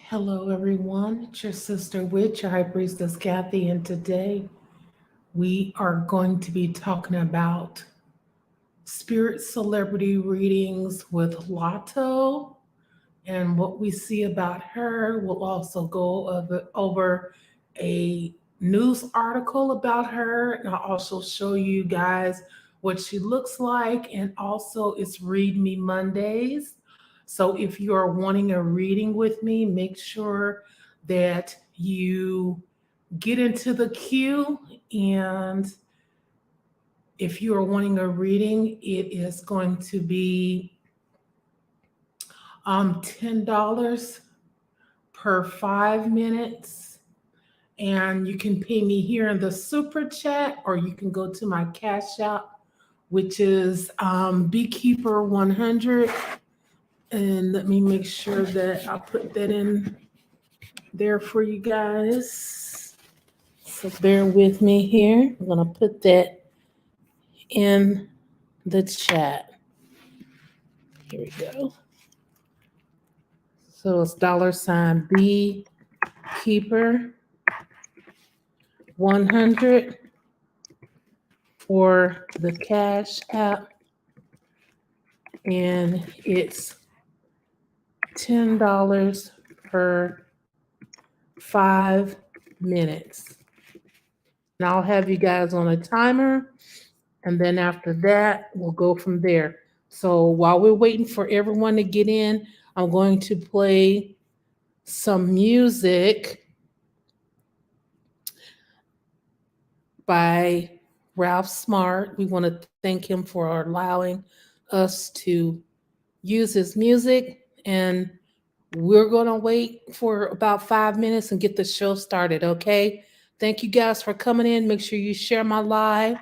Hello, everyone. It's your sister witch, your high priestess Kathy, and today we are going to be talking about spirit celebrity readings with Lotto and what we see about her. We'll also go over a news article about her, and I'll also show you guys what she looks like. And also, it's Read Me Mondays. So, if you are wanting a reading with me, make sure that you get into the queue. And if you are wanting a reading, it is going to be $10 per 5 minutes. And you can pay me here in the super chat, or you can go to my cash app, which is Beekeeper 100. And let me make sure that I put that in there for you guys. So bear with me here. I'm going to put that in the chat. Here we go. So it's $ Beekeeper 100 for the Cash App, and it's $10 per 5 minutes. And I'll have you guys on a timer, and then after that, we'll go from there. So while we're waiting for everyone to get in, I'm going to play some music by Ralph Smart. We want to thank him for allowing us to use his music. And we're going to wait for about 5 minutes and get the show started, okay? Thank you guys for coming in. Make sure you share my live.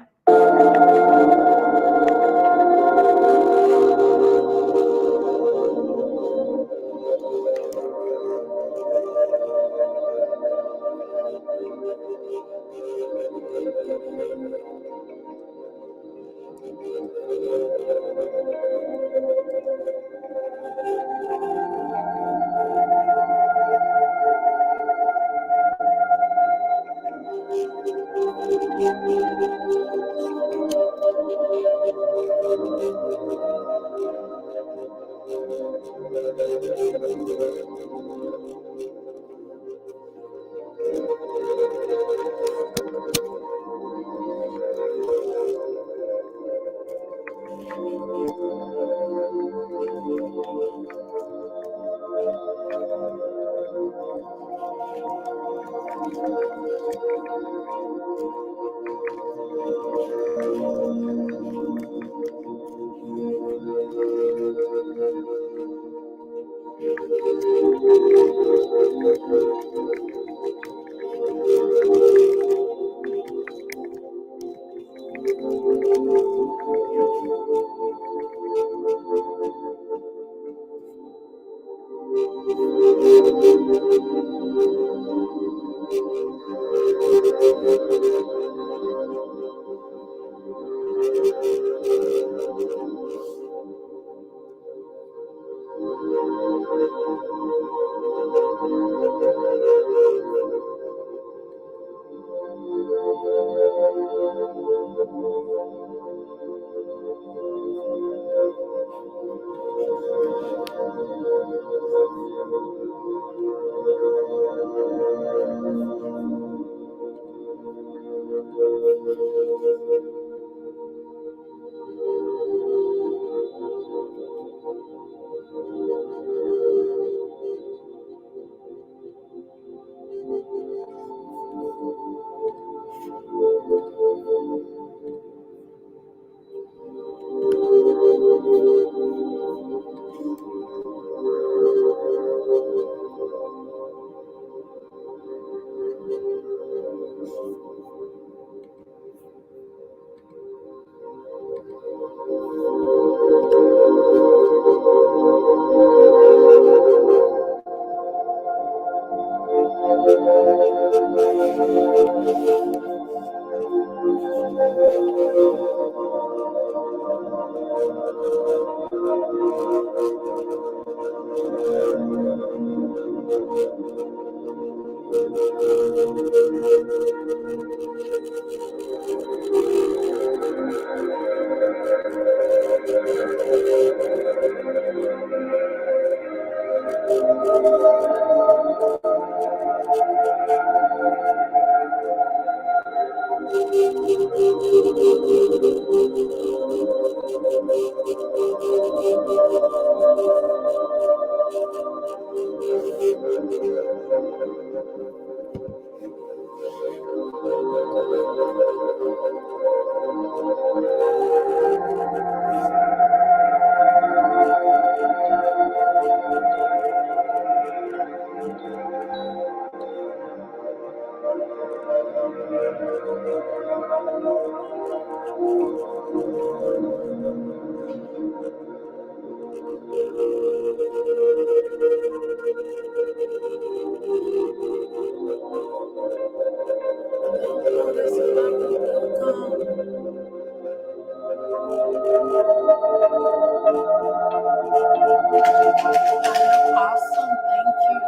Awesome, thank you.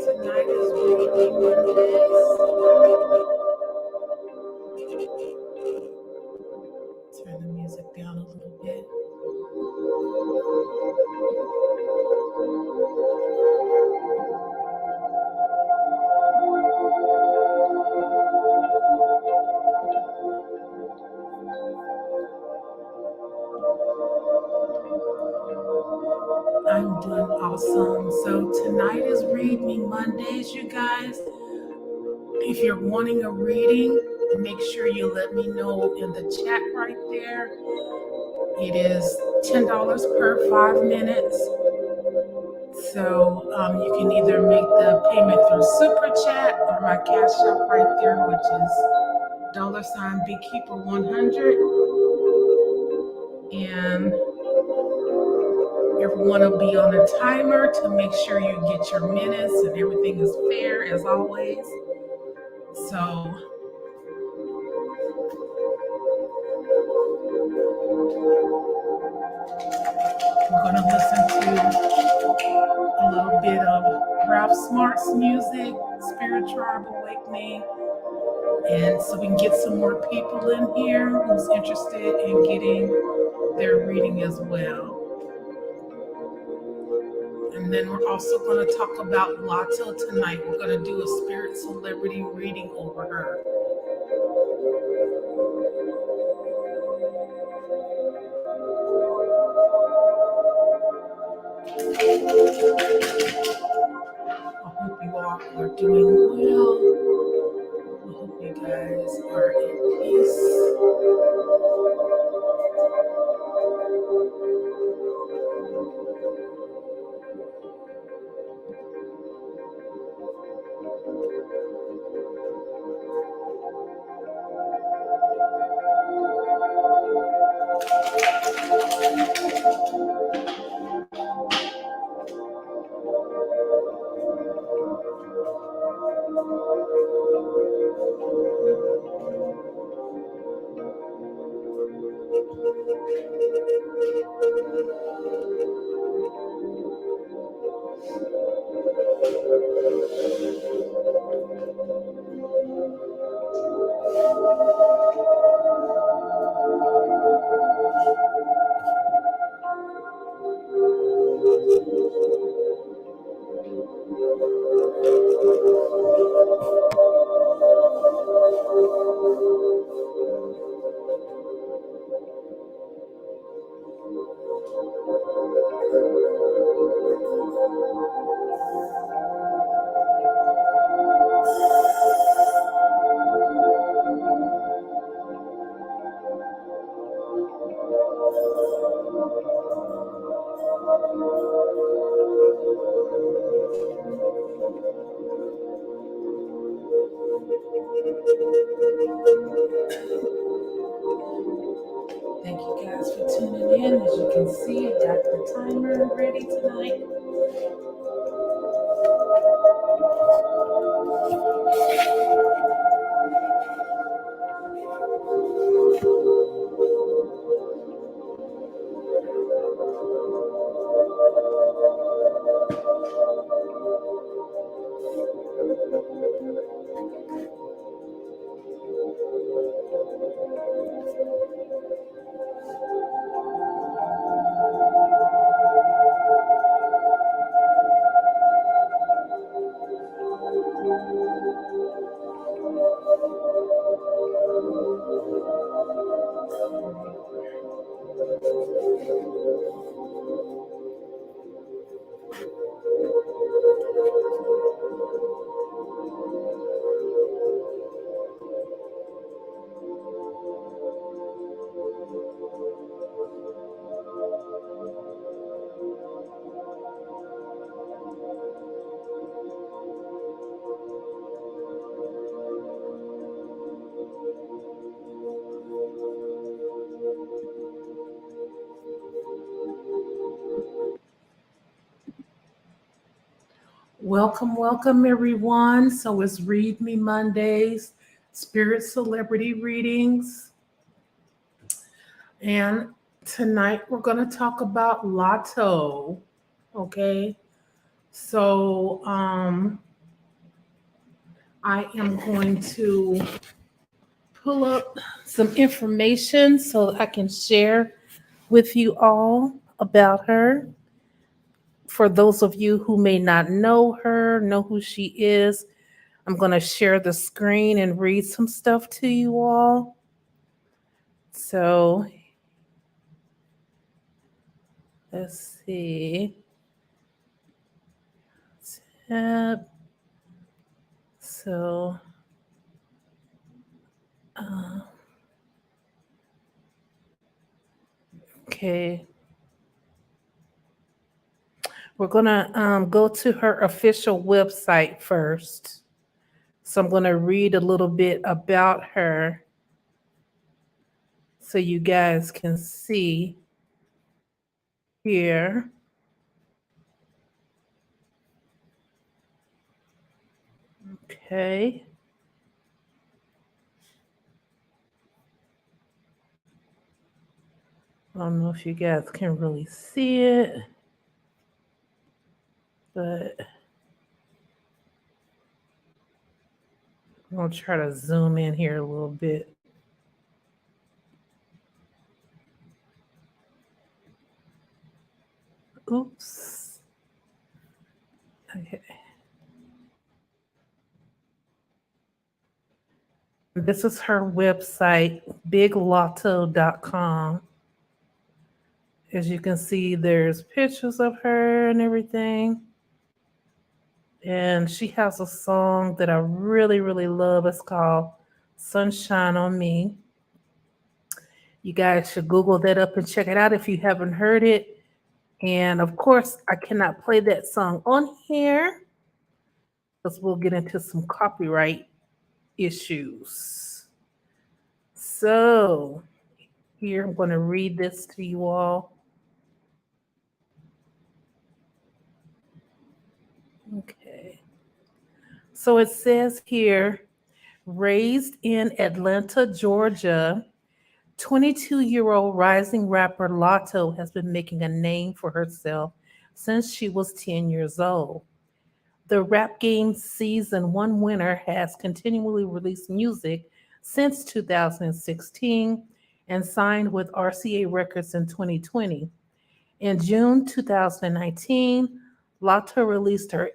Tonight is Reading Mondays. Turn the music down a little bit. I'm doing awesome. So tonight is Read Me Mondays, you guys. If you're wanting a reading, make sure you let me know in the chat right there. It is $10 per 5 minutes. So you can either make the payment through Super Chat or my cash app right there, which is $Beekeeper100. And everyone will be on a timer to make sure you get your minutes and everything is fair as always. So we're going to listen to a little bit of Ralph Smart's music, Spirit Tribe Awakening, and so we can get some more people in here who's interested in getting their reading as well. And then we're also going to talk about LATTO tonight. We're going to do a spirit celebrity reading over her. I hope you all are doing well. I hope you guys are at peace. Thank you guys for tuning in. As you can see, I got the timer ready tonight. Welcome everyone. So it's Read Me Mondays, Spirit Celebrity Readings. And tonight we're going to talk about LATTO. Okay. So I am going to pull up some information so I can share with you all about her. For those of you who may not know her, know who she is, I'm going to share the screen and read some stuff to you all. So let's see. Tab. So, uh, okay. We're going to go to her official website first. So I'm going to read a little bit about her so you guys can see here. Okay. I don't know if you guys can really see it, but I'm going to try to zoom in here a little bit. Oops. Okay. This is her website, biglotto.com. As you can see, there's pictures of her and everything. And she has a song that I really, really love. It's called Sunshine on Me. You guys should Google that up and check it out if you haven't heard it. And of course, I cannot play that song on here because we'll get into some copyright issues. So, here I'm going to read this to you all. Okay. So it says here, raised in Atlanta, Georgia, 22-year-old rising rapper LATTO has been making a name for herself since she was 10 years old. The Rap Game Season 1 winner has continually released music since 2016 and signed with RCA Records in 2020. In June 2019, LATTO released her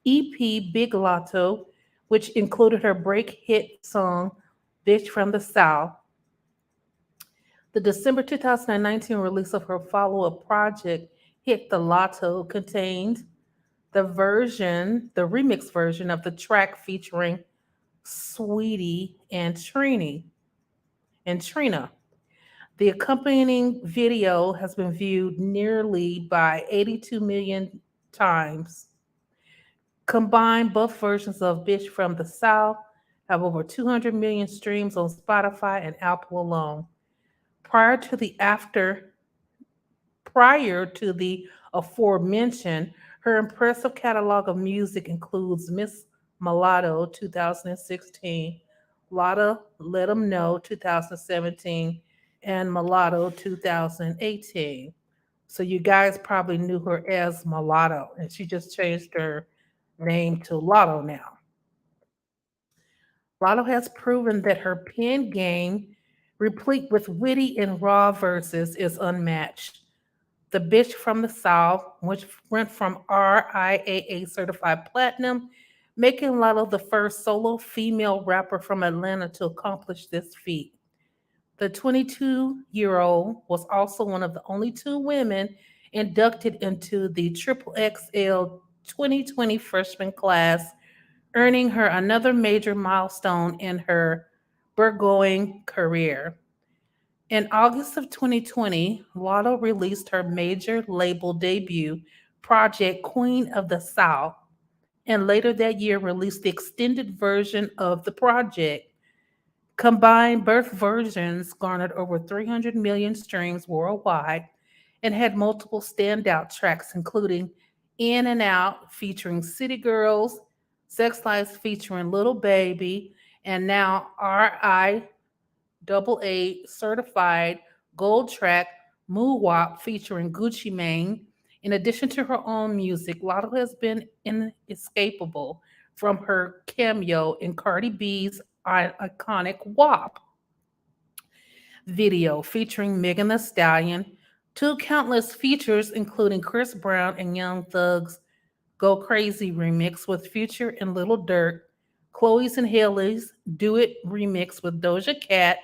EP Big Lotto, which included her break hit song Bitch from the South. The December 2019 release of her follow up project, Hit the Lotto, contained the remix version of the track featuring Sweetie and Trina. The accompanying video has been viewed nearly by 82 million times. Combined, both versions of Bitch from the South have over 200 million streams on Spotify and Apple alone. Prior to the after Prior to the aforementioned, her impressive catalog of music includes Miss Mulatto 2016, Lotta Let 'Em Know 2017, and Mulatto 2018. So you guys probably knew her as Mulatto, and she just changed her name to Lotto now. Lotto has proven that her pen game, replete with witty and raw verses, is unmatched. The Bitch from the South, which went from RIAA certified platinum, making Lotto the first solo female rapper from Atlanta to accomplish this feat. The 22-year-old was also one of the only two women inducted into the Triple XL 2020 freshman class, earning her another major milestone in her burgeoning career. In August of 2020, Lotto released her major label debut project, Queen of the South, and later that year released the extended version of the project. Combined, both versions garnered over 300 million streams worldwide and had multiple standout tracks, including In and Out featuring City Girls, Sex Life featuring Little Baby, and now RIAA certified gold track Moo Wop featuring Gucci Mane. In addition to her own music, Lotto has been inescapable from her cameo in Cardi B's iconic WAP video featuring Megan Thee Stallion, two countless features including Chris Brown and Young Thug's Go Crazy remix with Future and Little Durk, Chloe's and Haley's Do It remix with Doja Cat,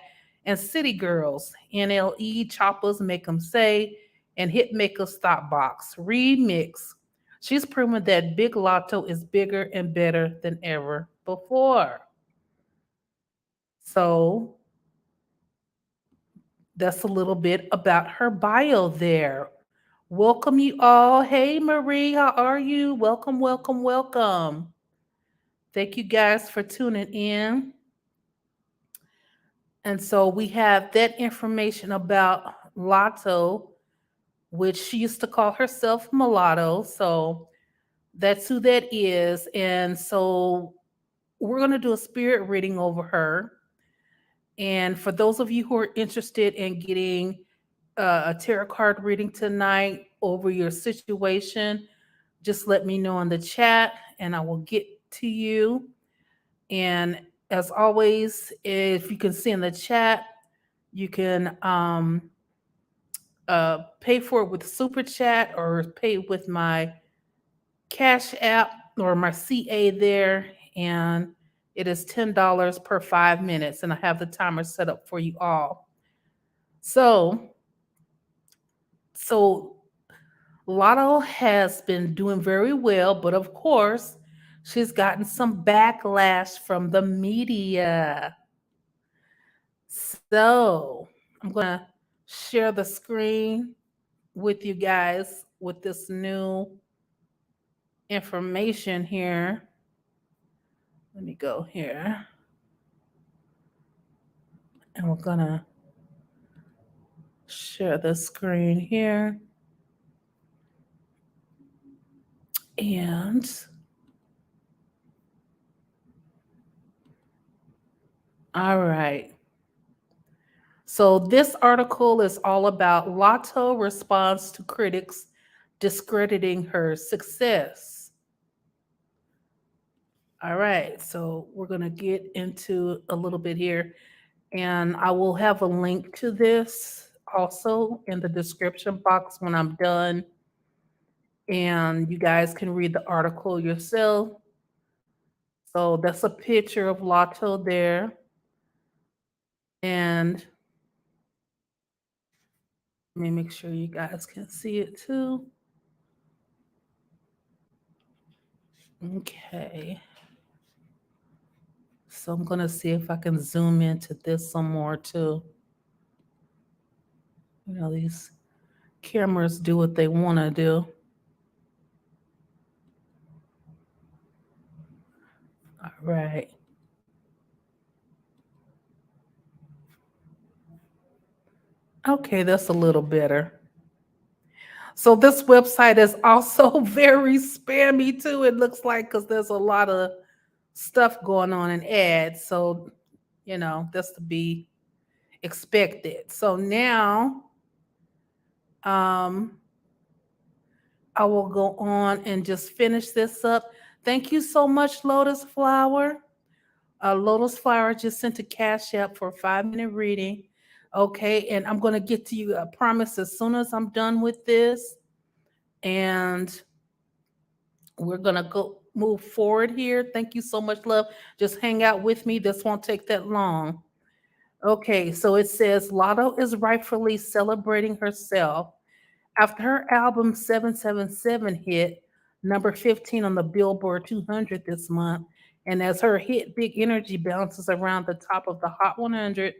and City Girls, NLE Chopper's Make 'em Say, and Hitmaker's Stop Box remix. She's proven that Big Lotto is bigger and better than ever before. So that's a little bit about her bio there. Welcome you all. Hey Marie, how are you? Welcome, welcome, welcome. Thank you guys for tuning in. And so we have that information about Lotto, which she used to call herself Mulatto. So that's who that is. And so we're going to do a spirit reading over her. And for those of you who are interested in getting a tarot card reading tonight over your situation, just let me know in the chat and I will get to you. And as always, if you can see in the chat, you can pay for it with super chat or pay with my Cash App or my CA there. And it is $10 per 5 minutes. And I have the timer set up for you all. So Lotto has been doing very well, but of course, she's gotten some backlash from the media. So I'm going to share the screen with you guys with this new information here. Let me go here. And we're going to share the screen here. And all right. So this article is all about Lotto response to critics discrediting her success. All right, so we're going to get into a little bit here, and I will have a link to this also in the description box when I'm done, and you guys can read the article yourself. So that's a picture of Lotto there, and let me make sure you guys can see it too. Okay. So I'm going to see if I can zoom into this some more too. You know, these cameras do what they want to do. All right. Okay, that's a little better. So this website is also very spammy too, it looks like, because there's a lot of stuff going on in ads. So, you know, that's to be expected. So now I will go on and just finish this up. Thank you so much, Lotus Flower. Lotus Flower just sent a cash app for a 5-minute reading. Okay, and I'm going to get to you, I promise, as soon as I'm done with this. And we're going to go move forward here. Thank you so much, love. Just hang out with me. This won't take that long. Okay, so it says Lotto is rightfully celebrating herself after her album 777 hit number 15 on the Billboard 200 this month. And as her hit Big Energy bounces around the top of the Hot 100,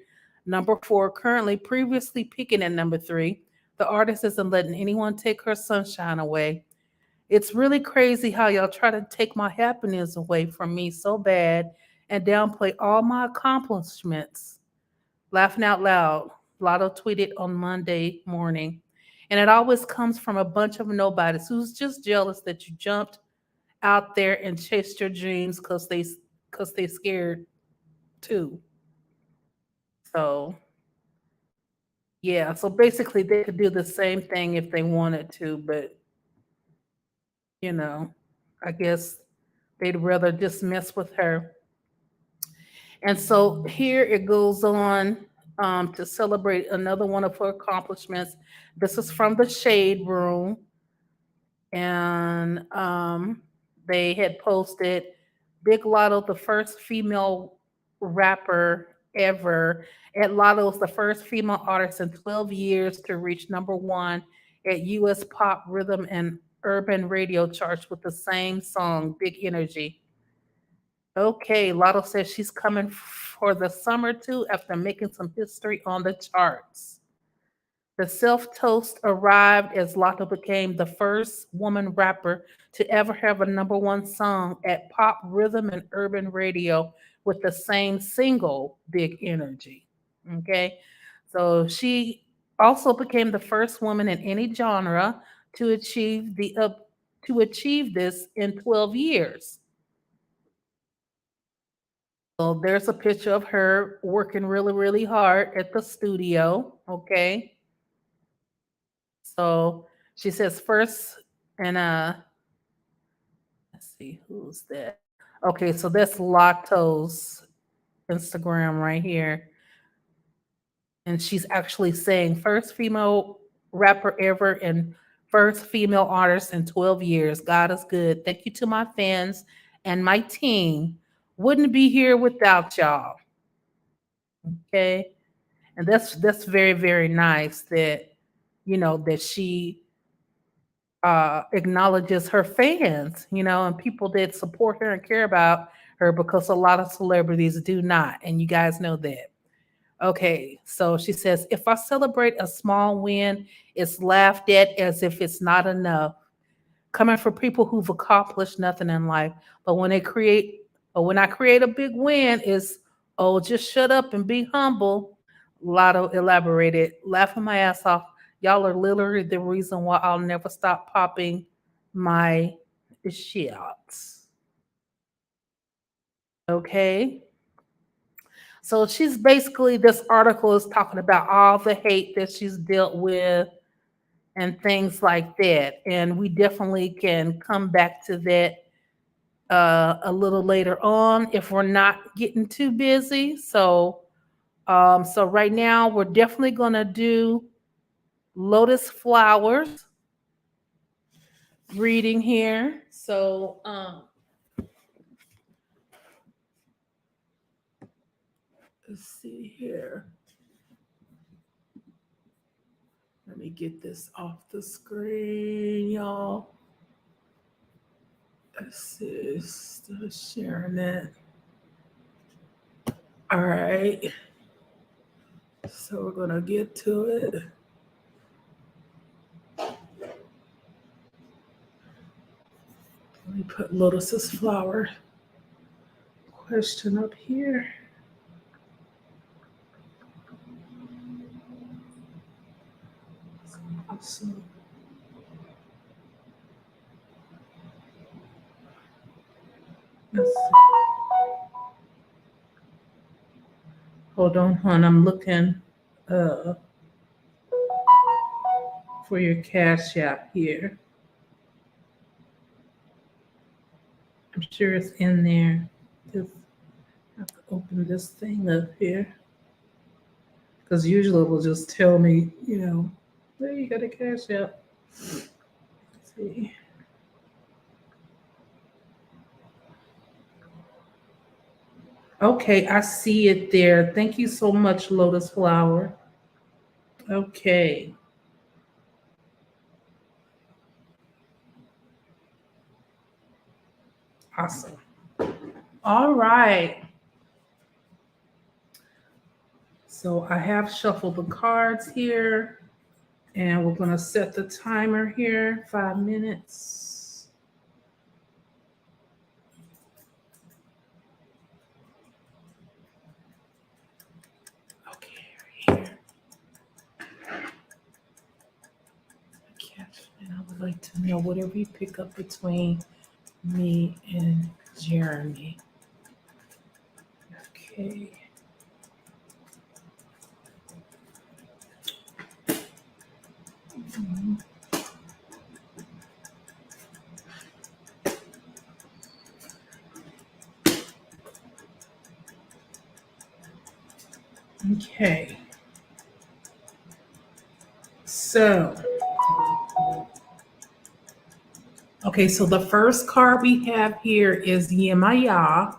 number 4, currently previously peaking at number 3, the artist isn't letting anyone take her sunshine away. It's really crazy how y'all try to take my happiness away from me so bad and downplay all my accomplishments. Laughing out loud, Lotto tweeted on Monday morning. And it always comes from a bunch of nobodies who's just jealous that you jumped out there and chased your dreams because they scared too. So yeah, so basically they could do the same thing if they wanted to, but you know, I guess they'd rather just mess with her. And so here it goes on to celebrate another one of her accomplishments. This is from the Shade Room, and they had posted Big Lotto, the first female rapper ever. At Lotto is the first female artist in 12 years to reach number one at U.S. pop, rhythm, and urban radio charts with the same song, Big Energy. Okay, Lotto says she's coming for the summer too after making some history on the charts. The self toast arrived as Lotto became the first woman rapper to ever have a number one song at pop, rhythm, and urban radio with the same single, Big Energy. Okay, so she also became the first woman in any genre to achieve this in 12 years. So there's a picture of her working really, really hard at the studio. Okay. So she says first, and let's see, who's that? Okay, so that's Lotto's Instagram right here. And she's actually saying first female rapper ever and first female artist in 12 years. God is good. Thank you to my fans and my team. Wouldn't be here without y'all. Okay. And that's very, very nice that that she acknowledges her fans, and people that support her and care about her, because a lot of celebrities do not, and you guys know that. Okay, so she says, if I celebrate a small win, it's laughed at as if it's not enough. Coming from people who've accomplished nothing in life, but when I create a big win, is oh, just shut up and be humble. Lotto elaborated, laughing my ass off. Y'all are literally the reason why I'll never stop popping my shots. Okay. So she's basically, this article is talking about all the hate that she's dealt with and things like that. And we definitely can come back to that a little later on if we're not getting too busy. So right now we're definitely gonna do Lotus Flowers reading here. So let's see here. Let me get this off the screen, y'all. Let's see, still sharing it. All right. So we're gonna get to it. Let me put Lotus's flower question up here. Awesome. Let's see. Hold on, hon. I'm looking uh, for your Cash App here. I'm sure it's in there. Just have to open this thing up here. Because usually it will just tell me, there you got a Cash App. Let's see. Okay, I see it there. Thank you so much, Lotus Flower. Okay. Awesome. All right. So I have shuffled the cards here, and we're going to set the timer here, 5 minutes. Okay, here. like to know whatever you pick up between me and Jeremy. Okay. Okay. So, so the first card we have here is Yemaya.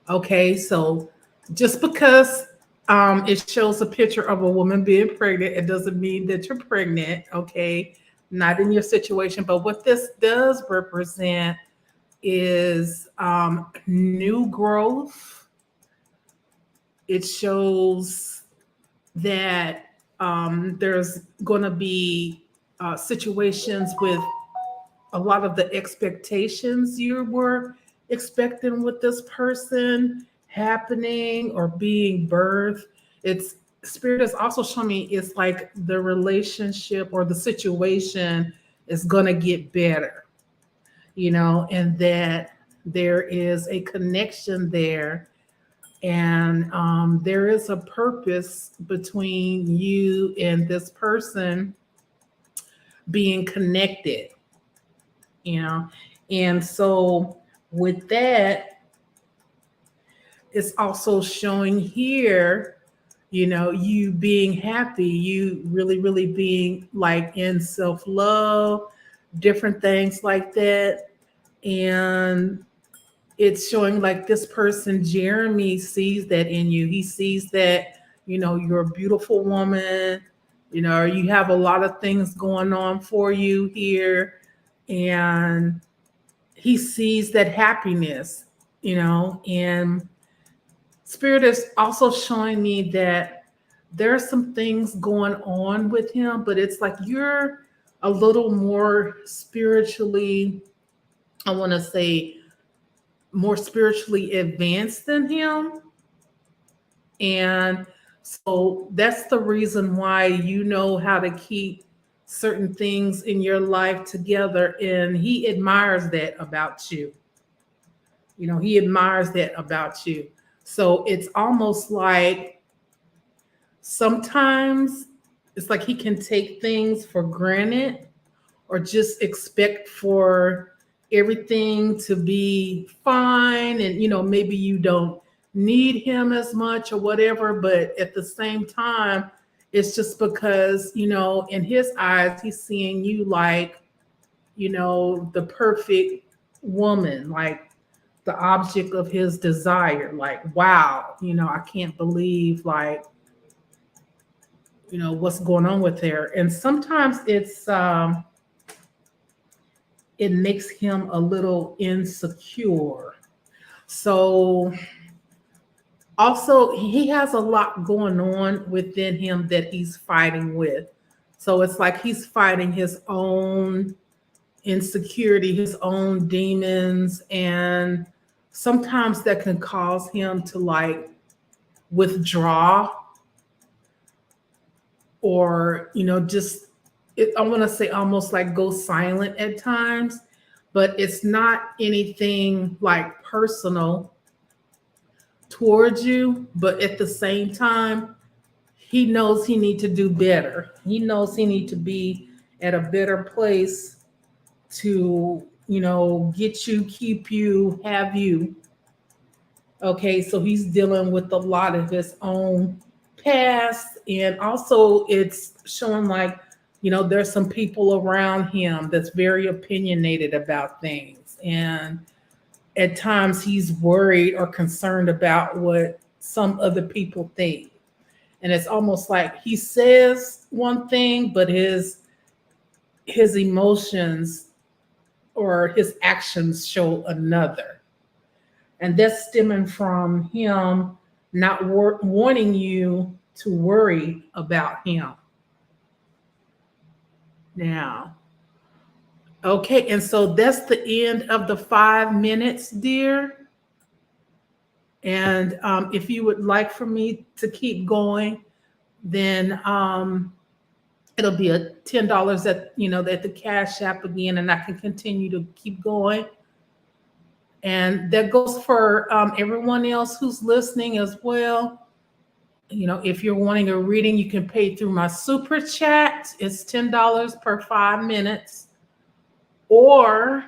Okay, so just because it shows a picture of a woman being pregnant, it doesn't mean that you're pregnant. Okay, not in your situation. But what this does represent is new growth. It shows that there's going to be situations with a lot of the expectations you were expecting with this person happening or being birthed. It's Spirit is also showing me it's like the relationship or the situation is going to get better, and that there is a connection there, and there is a purpose between you and this person being connected, you know. And so with that, it's also showing here, you being happy, you really, really being like in self-love, different things like that. And it's showing like this person, Jeremy, sees that in you. He sees that, you're a beautiful woman, you have a lot of things going on for you here. And he sees that happiness, and Spirit is also showing me that there are some things going on with him, but it's like you're a little more spiritually, I want to say, more spiritually advanced than him. And so that's the reason why you know how to keep certain things in your life together. And he admires that about you. He admires that about you. So it's almost like sometimes it's like he can take things for granted or just expect for everything to be fine. And, maybe you don't need him as much or whatever. But at the same time, it's just because, in his eyes, he's seeing you like, the perfect woman, like the object of his desire. Like, wow, I can't believe like, what's going on with her. And sometimes it makes him a little insecure. So also he has a lot going on within him that he's fighting with. So it's like he's fighting his own insecurity, his own demons, and sometimes that can cause him to like withdraw or just I want to say almost like go silent at times, but it's not anything like personal towards you. But at the same time, he knows he need to do better. He knows he need to be at a better place to get you, keep you, have you. Okay, so he's dealing with a lot of his own past. And also it's showing like, there's some people around him that's very opinionated about things. And at times he's worried or concerned about what some other people think. And it's almost like he says one thing, but his emotions or his actions show another. And that's stemming from him not wanting you to worry about him. Now, okay, and so that's the end of the 5 minutes, dear. And if you would like for me to keep going, then It'll be a $10 at at the Cash App again, and I can continue to keep going. And that goes for everyone else who's listening as well. If you're wanting a reading, you can pay through my super chat. It's $10 per 5 minutes, or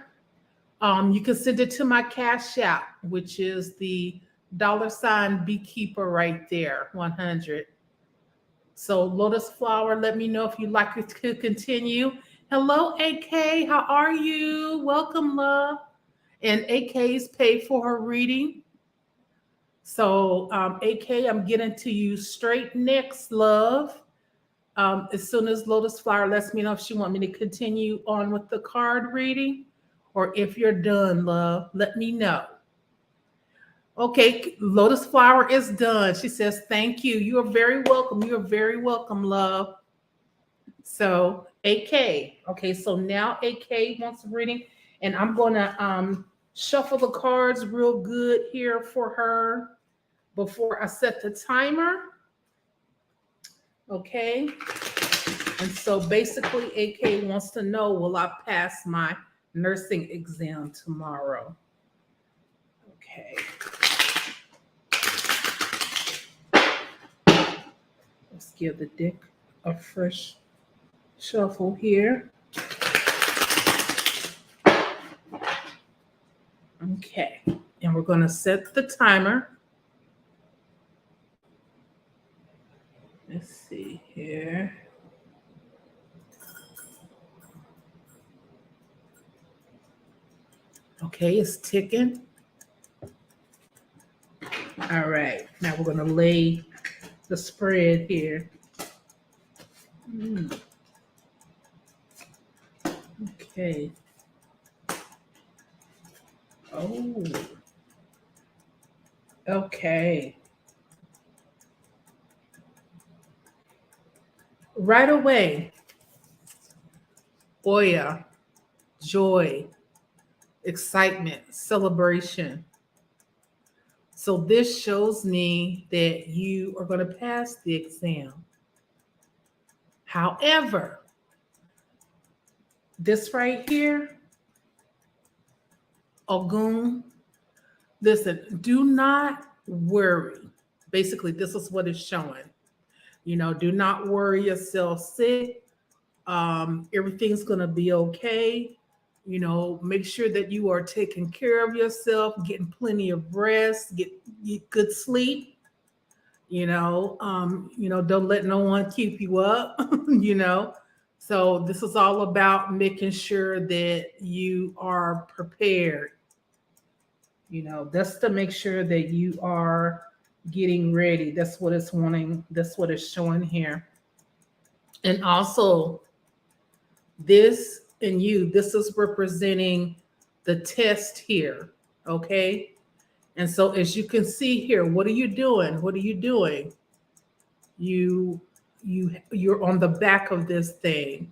you can send it to my Cash App, which is the $ beekeeper right there, 100. So Lotus Flower, let me know if you'd like it to continue. Hello, AK. How are you? Welcome, love. And AK's paid for her reading. So AK, I'm getting to you straight next, love. As soon as Lotus Flower lets me know if she wants me to continue on with the card reading, or if you're done, love, let me know. Okay, Lotus Flower is done. She says, thank you. You are very welcome. You are very welcome, love. So AK. Okay, so now AK wants a reading, and I'm going to shuffle the cards real good here for her before I set the timer. Okay. And so basically AK wants to know, will I pass my nursing exam tomorrow? Okay. Let's give the deck a fresh shuffle here. Okay, and we're going to set the timer. Let's see here. Okay, it's ticking. All right, now we're going to lay the spread here. Okay. Oh. Okay. Right away. Oya, joy, excitement, celebration. So this shows me that you are going to pass the exam. However, this right here, Ogun, listen, do not worry. Basically, this is what it's showing. Do not worry yourself sick. Everything's going to be okay. Make sure that you are taking care of yourself, getting plenty of rest, get good sleep. Don't let no one keep you up. So this is all about making sure that you are prepared. That's to make sure that you are getting ready. That's what it's wanting. That's what it's showing here. And also, this and you, this is representing the test here. Okay. And so as you can see here, what are you doing? What are you doing? You're on the back of this thing.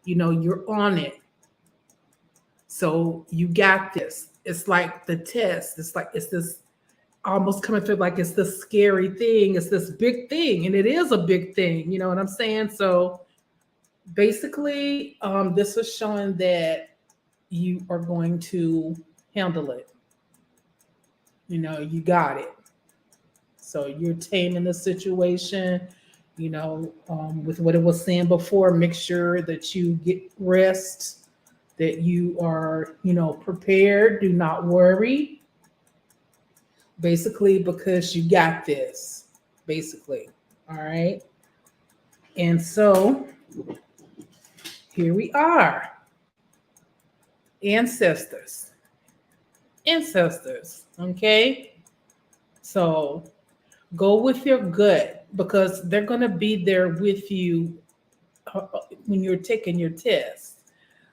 You're on it. So you got this. It's like the test. It's this almost coming through like it's this scary thing. It's this big thing. And it is a big thing. You know what I'm saying? So basically, this is showing that you are going to handle it. You got it. So you're taming the situation, with what it was saying before. Make sure that you get rest, that you are, prepared. Do not worry. Basically, because you got this, basically. All right. And so here we are. Ancestors. Okay. So go with your gut, because they're going to be there with you when you're taking your test.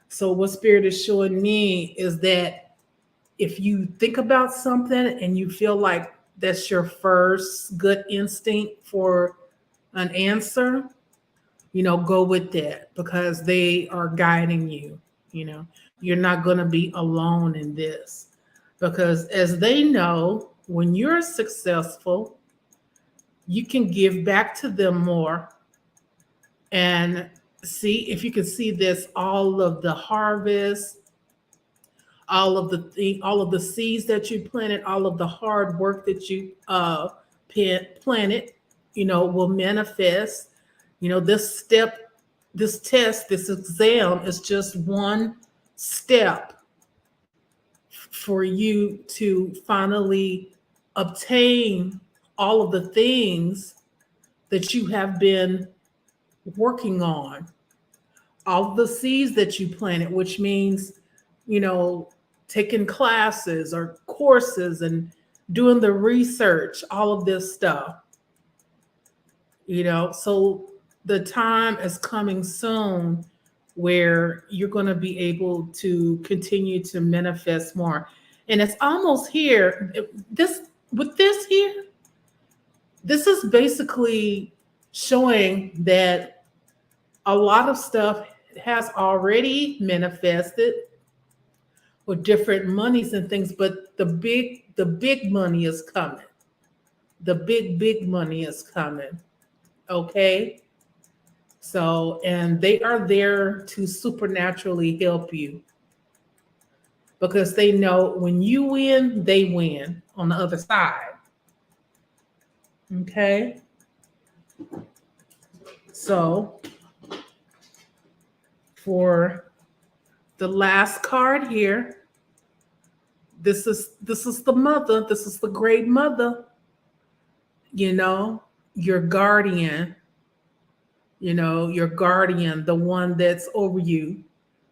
So what Spirit is showing me is that if you think about something and you feel like that's your first gut instinct for an answer, go with that, because they are guiding you. You're not going to be alone in this, because as they know, when you're successful, you can give back to them more. And See, if you can see this, all of the harvest, all of the seeds that you planted, all of the hard work that you planted, will manifest. This step, this test, this exam is just one step for you to finally obtain all of the things that you have been working on, all of the seeds that you planted, which means, you know, taking classes or courses and doing the research, all of this stuff, So the time is coming soon where you're going to be able to continue to manifest more. And it's almost here. This here, this is basically showing that a lot of stuff has already manifested with different monies and things, but the big money is coming. The big money is coming. Okay? So, and they are there to supernaturally help you because they know when you win, they win on the other side. Okay? So, for the last card here, this is the mother, this is the great mother, your guardian, your guardian, the one that's over you.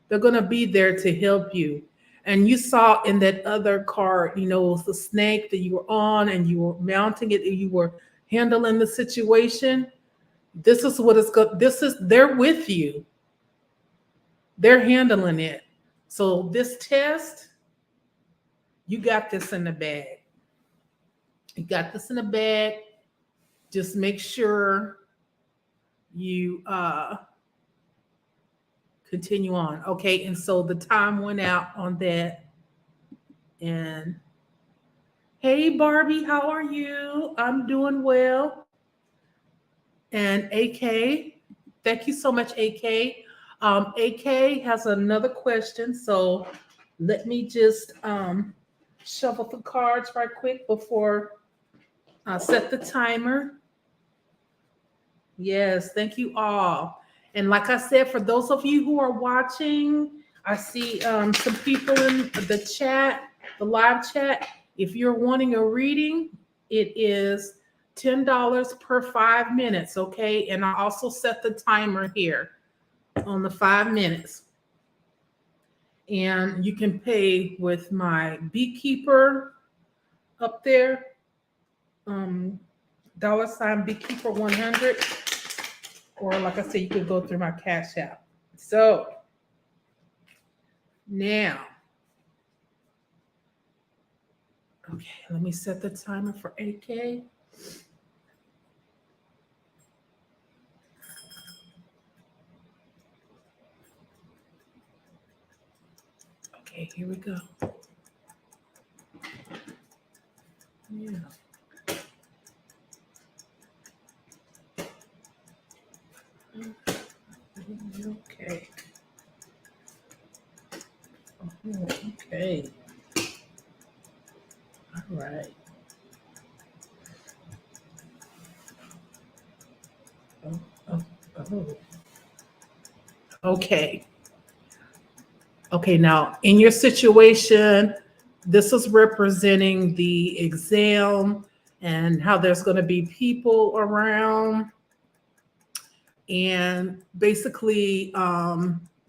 They're going to be there to help you. And you saw in that other card, it was the snake that you were on and you were mounting it and you were handling the situation. This is what it's got. They're with you. They're handling it. So this test, you got this in the bag. You got this in the bag. Just make sure you continue on. Okay, and so the time went out on that. And hey, Barbie, how are you? I'm doing well. And AK, thank you so much, AK. AK has another question, so let me just shuffle the cards right quick before I set the timer. Yes, thank you all. And like I said, for those of you who are watching, I see some people in the chat, the live chat. If you're wanting a reading, it is $10 per 5 minutes, okay? And I also set the timer here on the 5 minutes. And you can pay with my beekeeper up there, $ beekeeper 100. Or like I said, you could go through my Cash App. So now, okay, let me set the timer for AK. Okay, here we go. Yeah. Okay. Oh, okay. All right. Oh. Okay. Okay, now in your situation, this is representing the exam and how there's going to be people around. And basically,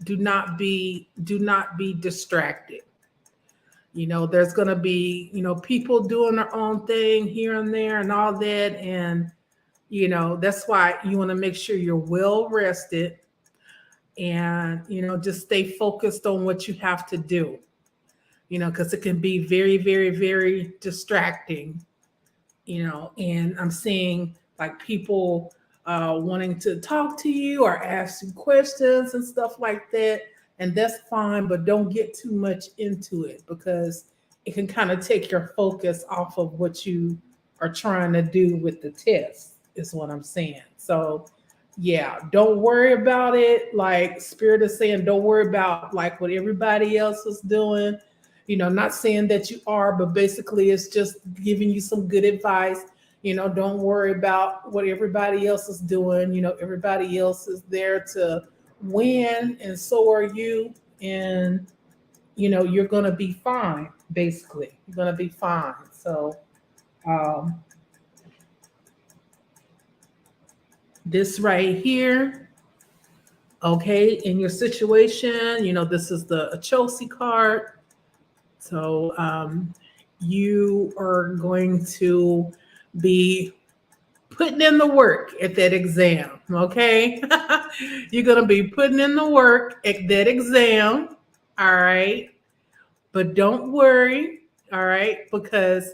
do not be distracted. There's going to be, people doing their own thing here and there and all that. And, that's why you want to make sure you're well rested and, just stay focused on what you have to do, because it can be very, very, very distracting, and I'm seeing like people wanting to talk to you or ask you questions and stuff like that. And that's fine, but don't get too much into it because it can kind of take your focus off of what you are trying to do with the test, is what I'm saying. So Yeah, don't worry about it. Like Spirit is saying, don't worry about like what everybody else is doing. Not saying that you are, but basically it's just giving you some good advice. Don't worry about what everybody else is doing. Everybody else is there to win, and so are you. And you're gonna be fine. Basically, you're gonna be fine. So um, this right here. Okay, in your situation, this is the Chelsea card. So you are going to be putting in the work at that exam. Okay, you're going to be putting in the work at that exam. All right, but don't worry. All right, because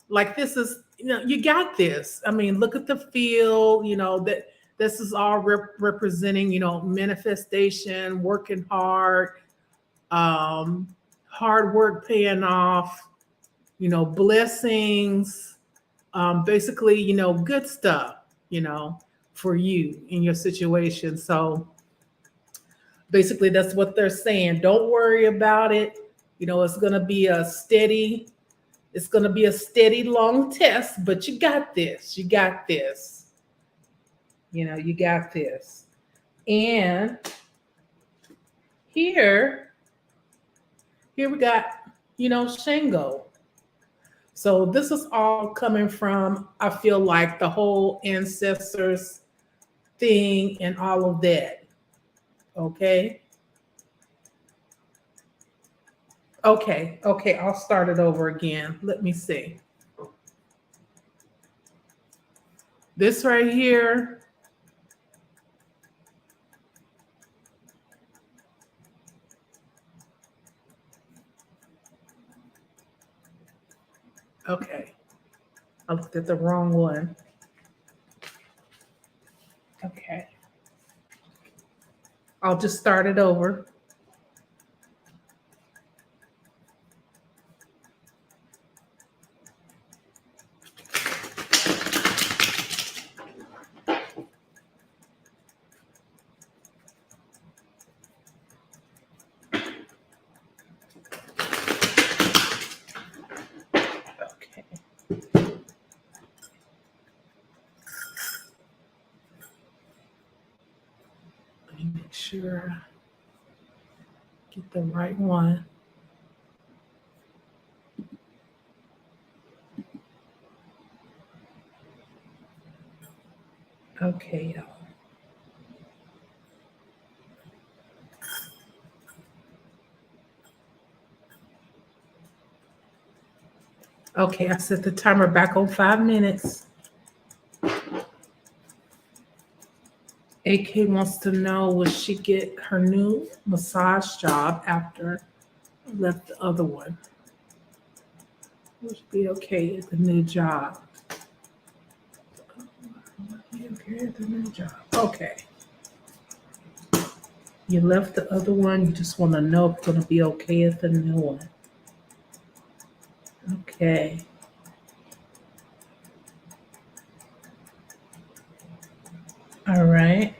like this is, you got this. I mean, look at the field, that this is all representing, manifestation, working hard, um, hard work paying off, blessings, basically, good stuff, for you in your situation. So basically that's what they're saying. Don't worry about it. It's going to be a steady, long test, but you got this. You got this. You got this. And here we got, Shango. So this is all coming from, I feel like, the whole ancestors thing and all of that. Okay. Okay. I'll start it over again. Let me see. This right here. Okay. I looked at the wrong one. Okay. I'll just start it over. Okay. Let me make sure I get the right one. Okay, y'all. Okay, I set the timer back on 5 minutes. AK wants to know, will she get her new massage job after I left the other one? Will she be okay at the new job? Be okay at the new job. Okay. You left the other one. You just want to know if it's going to be okay at the new one. Okay. All right.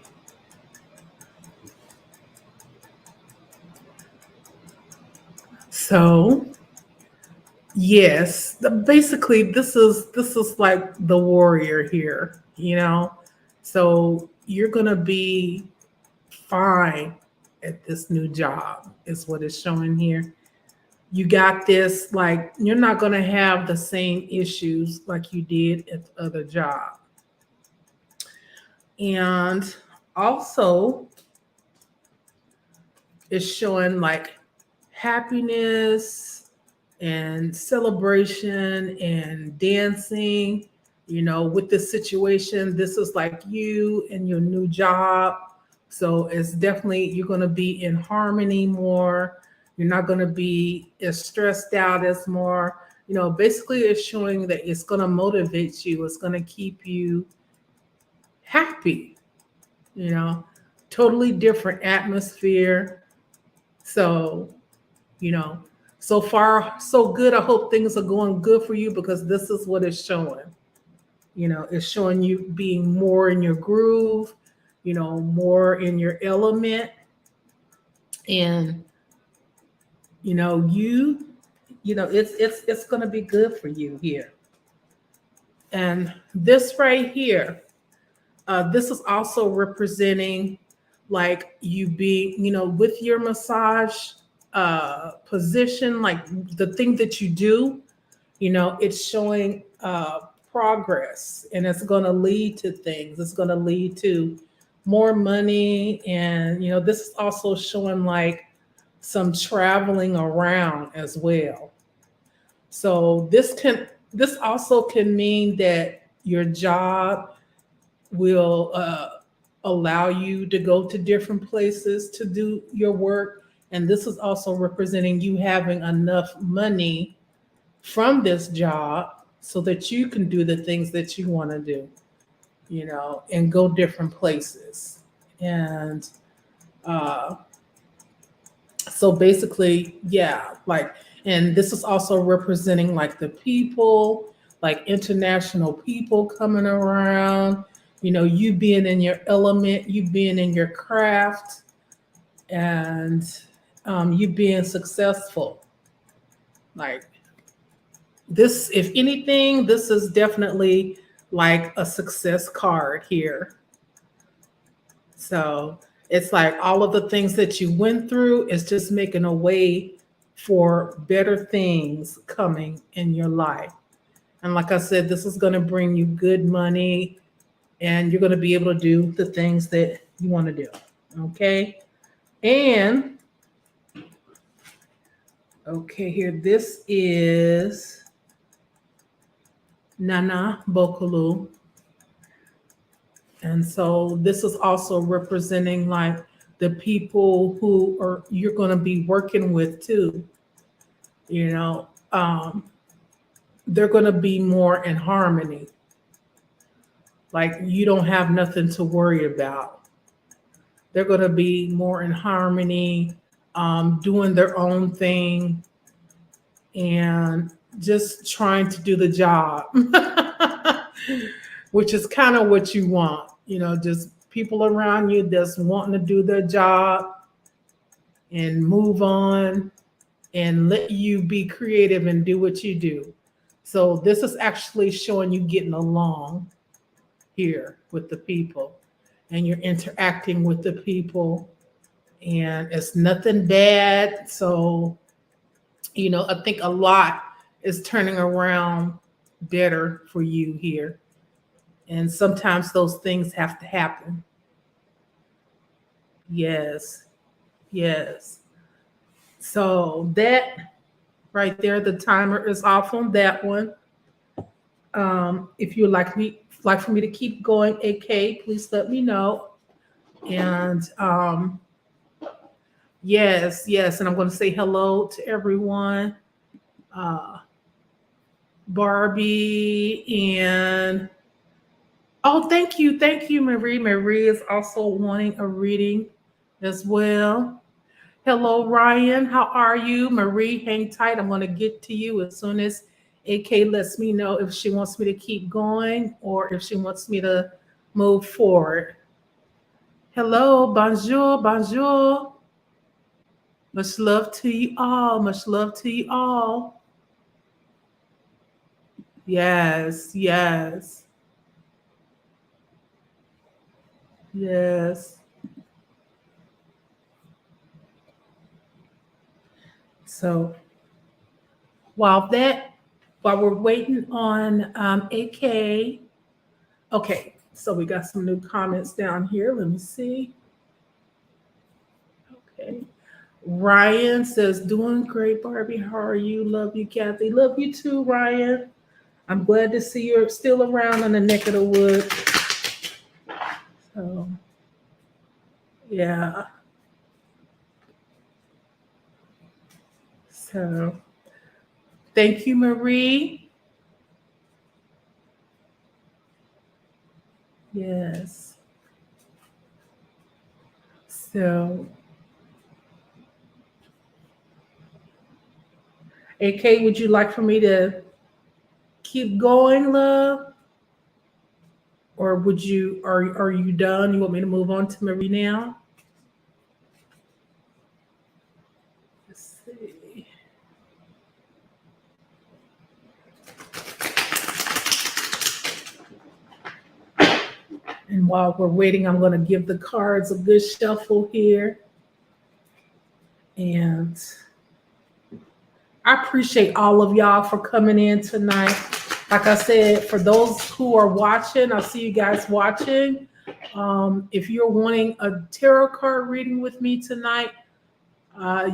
So, yes, basically this is like the warrior here, So you're going to be fine at this new job is what it's showing here. You got this, like you're not going to have the same issues like you did at the other job. And also it's showing like happiness and celebration and dancing, with this situation. This is like you and your new job. So it's definitely, you're going to be in harmony more. You're not going to be as stressed out as more. Basically it's showing that it's going to motivate you. It's going to keep you happy, totally different atmosphere. So, so far, so good. I hope things are going good for you because this is what it's showing. It's showing you being more in your groove, more in your element. And it's going to be good for you here. And this right here, this is also representing like you being, with your massage position, like the thing that you do, it's showing progress, and it's going to lead to things. It's going to lead to more money. And, this is also showing like some traveling around as well. So this also can mean that your job will allow you to go to different places to do your work. And this is also representing you having enough money from this job so that you can do the things that you want to do, and go different places. And so basically, yeah, like, and this is also representing like the people, like international people coming around, you being in your element, you being in your craft, and you being successful. Like this, if anything, this is definitely like a success card here. So it's like all of the things that you went through is just making a way for better things coming in your life. And like I said, this is going to bring you good money, and you're going to be able to do the things that you want to do. Okay. And okay, here, this is Nana Bokulu. And so this is also representing like the people who are you're going to be working with too. You know, they're going to be more in harmony. Like you don't have nothing to worry about. They're going to be more in harmony, doing their own thing, and just trying to do the job, which is kind of what you want. Just people around you that's wanting to do their job and move on and let you be creative and do what you do. So this is actually showing you getting along here with the people, and you're interacting with the people, and it's nothing bad. So, I think a lot is turning around better for you here. And sometimes those things have to happen. Yes. Yes. So that right there, the timer is off on that one. If you would like for me to keep going, AK, please let me know. And yes, and I'm going to say hello to everyone. Barbie and thank you, Marie. Marie is also wanting a reading as well. Hello, Ryan. How are you? Marie, hang tight. I'm going to get to you as soon as AK lets me know if she wants me to keep going or if she wants me to move forward. Hello, bonjour. Much love to you all. Much love to you all. Yes. So while we're waiting on AK, okay, so we got some new comments down here. Let me see. Okay. Ryan says, doing great, Barbie. How are you? Love you, Kathy. Love you too, Ryan. I'm glad to see you're still around in the neck of the woods. So, yeah. So, thank you, Marie. Yes. So, AK, would you like for me to keep going, love? Or would you are you done? You want me to move on to Marie now? Let's see. And while we're waiting, I'm going to give the cards a good shuffle here. And I appreciate all of y'all for coming in tonight. Like I said, for those who are watching, I see you guys watching. If you're wanting a tarot card reading with me tonight,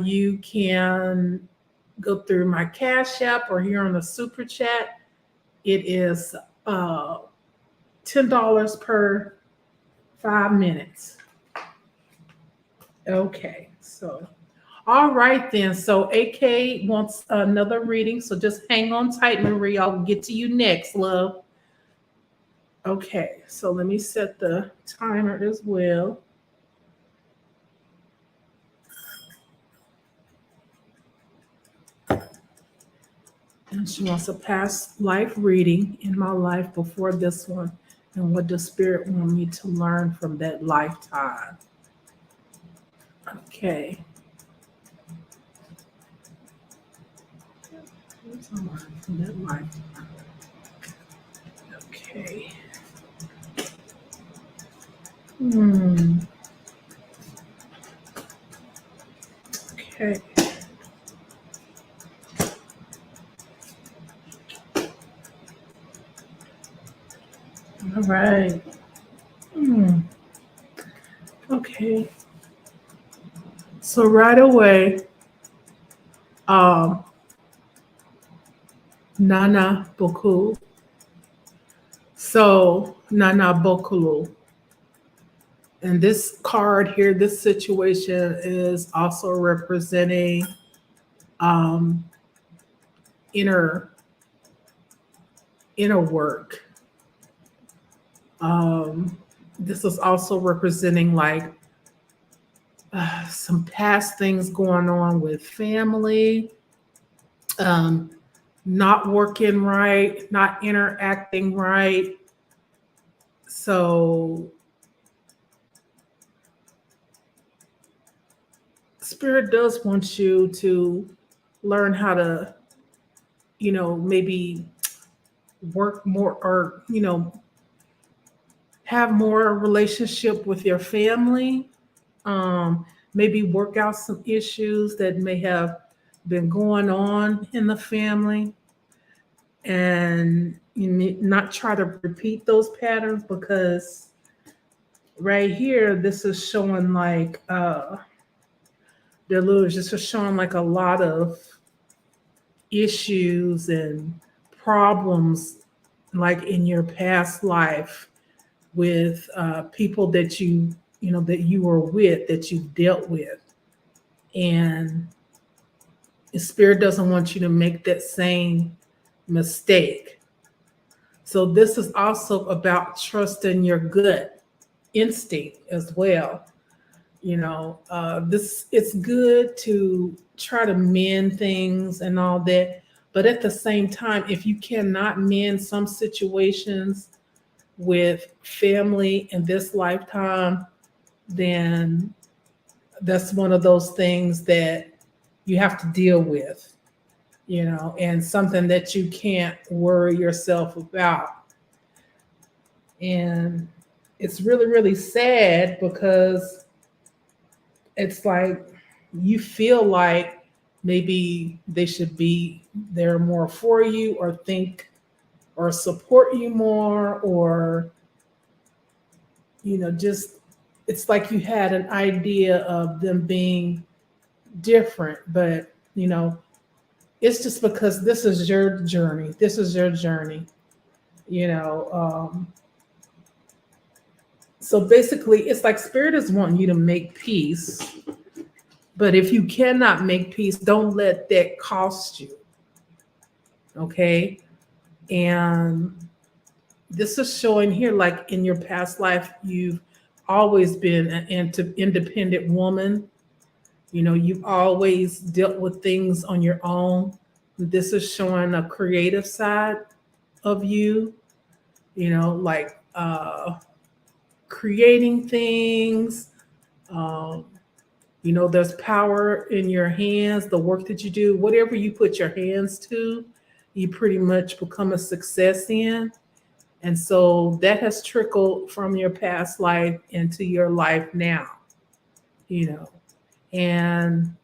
you can go through my Cash App or here on the Super Chat. It is $10 per 5 minutes. Okay, so all right then. So AK wants another reading, so just hang on tight, Marie. I'll get to you next, love. Okay, so let me set the timer as well. And she wants a past life reading in my life before this one. And what does Spirit want me to learn from that lifetime? Okay. What's on from that lifetime? Okay. Okay. All right. Okay. So right away, Nana Boku. So Nana Bokulu. And this card here, this situation is also representing inner work. This is also representing like some past things going on with family, not working right, not interacting right. So Spirit does want you to learn how to, maybe work more or, have more relationship with your family. Maybe work out some issues that may have been going on in the family, and you need not try to repeat those patterns, because right here, this is showing like this is showing like a lot of issues and problems like in your past life with people that that you were with, that you've dealt with. And the Spirit doesn't want you to make that same mistake. So this is also about trusting your gut instinct as well. It's good to try to mend things and all that, but at the same time, if you cannot mend some situations with family in this lifetime, then that's one of those things that you have to deal with, and something that you can't worry yourself about. And it's really, really sad, because it's like you feel like maybe they should be there more for you, or think or support you more, or just it's like you had an idea of them being different, but it's just because this is your journey. So basically, it's like Spirit is wanting you to make peace. But if you cannot make peace, don't let that cost you. Okay? And this is showing here, like in your past life, you've always been an independent woman. You've always dealt with things on your own. This is showing a creative side of you, like creating things. Um, there's power in your hands, the work that you do, whatever you put your hands to, you pretty much become a success in. And so that has trickled from your past life into your life now, you know. And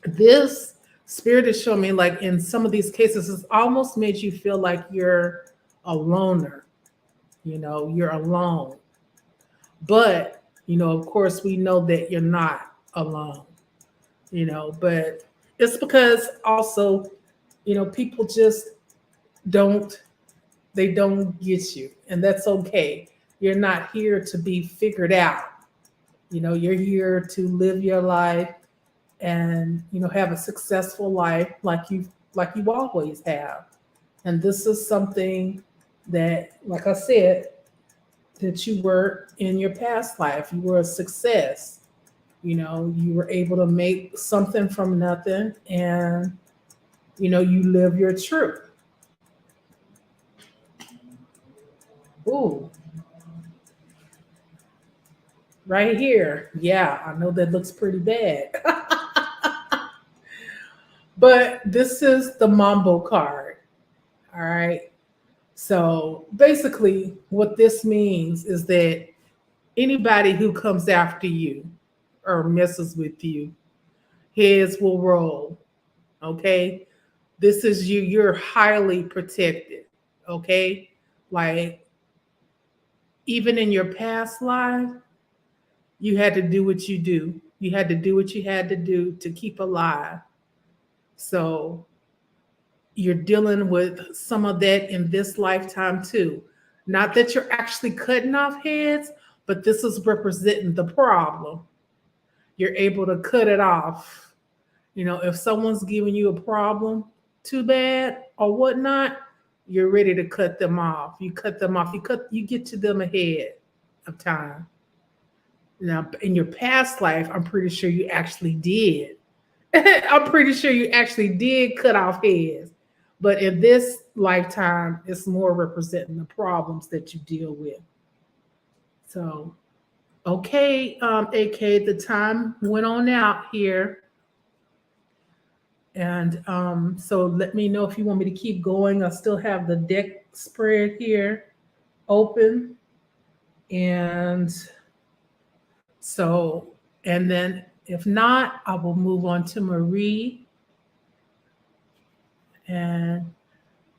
this spirit is showing me, like in some of these cases, it's almost made you feel like you're a loner, you're alone. But, of course, we know that you're not alone, but it's because also, people just don't, they don't get you. And that's okay. You're not here to be figured out. You're here to live your life and, have a successful life like you always have. And this is something that, like I said, that you were in your past life. You were a success. You were able to make something from nothing, and you live your truth. Ooh, right here. Yeah, I know that looks pretty bad. But this is the Mambo card. All right. So basically, what this means is that anybody who comes after you or messes with you, heads will roll. Okay. This is you. You're highly protected. Okay. Like, even in your past life, you had to do what you do. You had to do what you had to do to keep alive. So you're dealing with some of that in this lifetime too. Not that you're actually cutting off heads, but this is representing the problem. You're able to cut it off. If someone's giving you a problem too bad or whatnot, you're ready to cut them off. You cut them off. You get to them ahead of time. Now, in your past life, I'm pretty sure you actually did. I'm pretty sure you actually did cut off heads. But in this lifetime, it's more representing the problems that you deal with. So, okay, AK, the time went on out here. And so let me know if you want me to keep going. I still have the deck spread here open. And so, and then if not, I will move on to Marie. And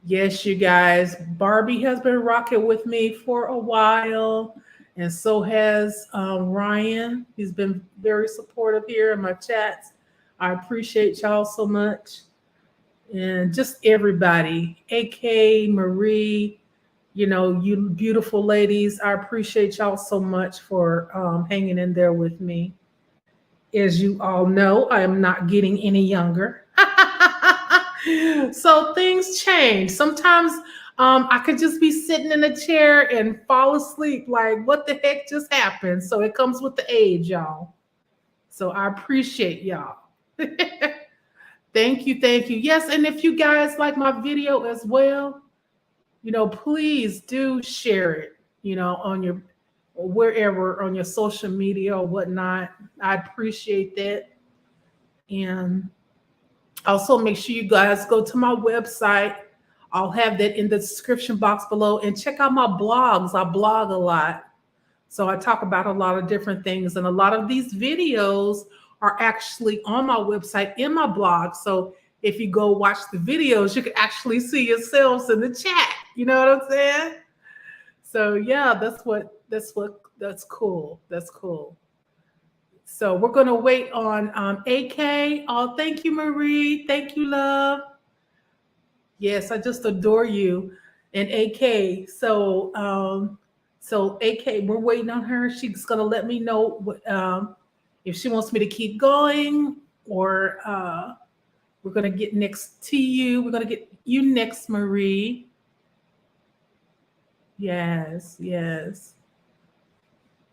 yes, you guys, Barbie has been rocking with me for a while. And so has Ryan. He's been very supportive here in my chats. I appreciate y'all so much. And just everybody, AK, Marie, you beautiful ladies, I appreciate y'all so much for hanging in there with me. As you all know, I am not getting any younger. So things change. Sometimes I could just be sitting in a chair and fall asleep. Like, what the heck just happened? So it comes with the age, y'all. So I appreciate y'all. Thank you. Thank you. Yes. And if you guys like my video as well, please do share it, on your wherever on your social media or whatnot. I appreciate that. And also make sure you guys go to my website. I'll have that in the description box below, and check out my blogs. I blog a lot. So I talk about a lot of different things, and a lot of these videos are actually on my website in my blog. So if you go watch the videos, you can actually see yourselves in the chat. You know what I'm saying? So yeah, that's cool. That's cool. So we're gonna wait on AK. Oh, thank you, Marie. Thank you, love. Yes, I just adore you. And AK. So AK, we're waiting on her. She's gonna let me know if she wants me to keep going, or we're gonna get next to you. We're gonna get you next, Marie. Yes, yes.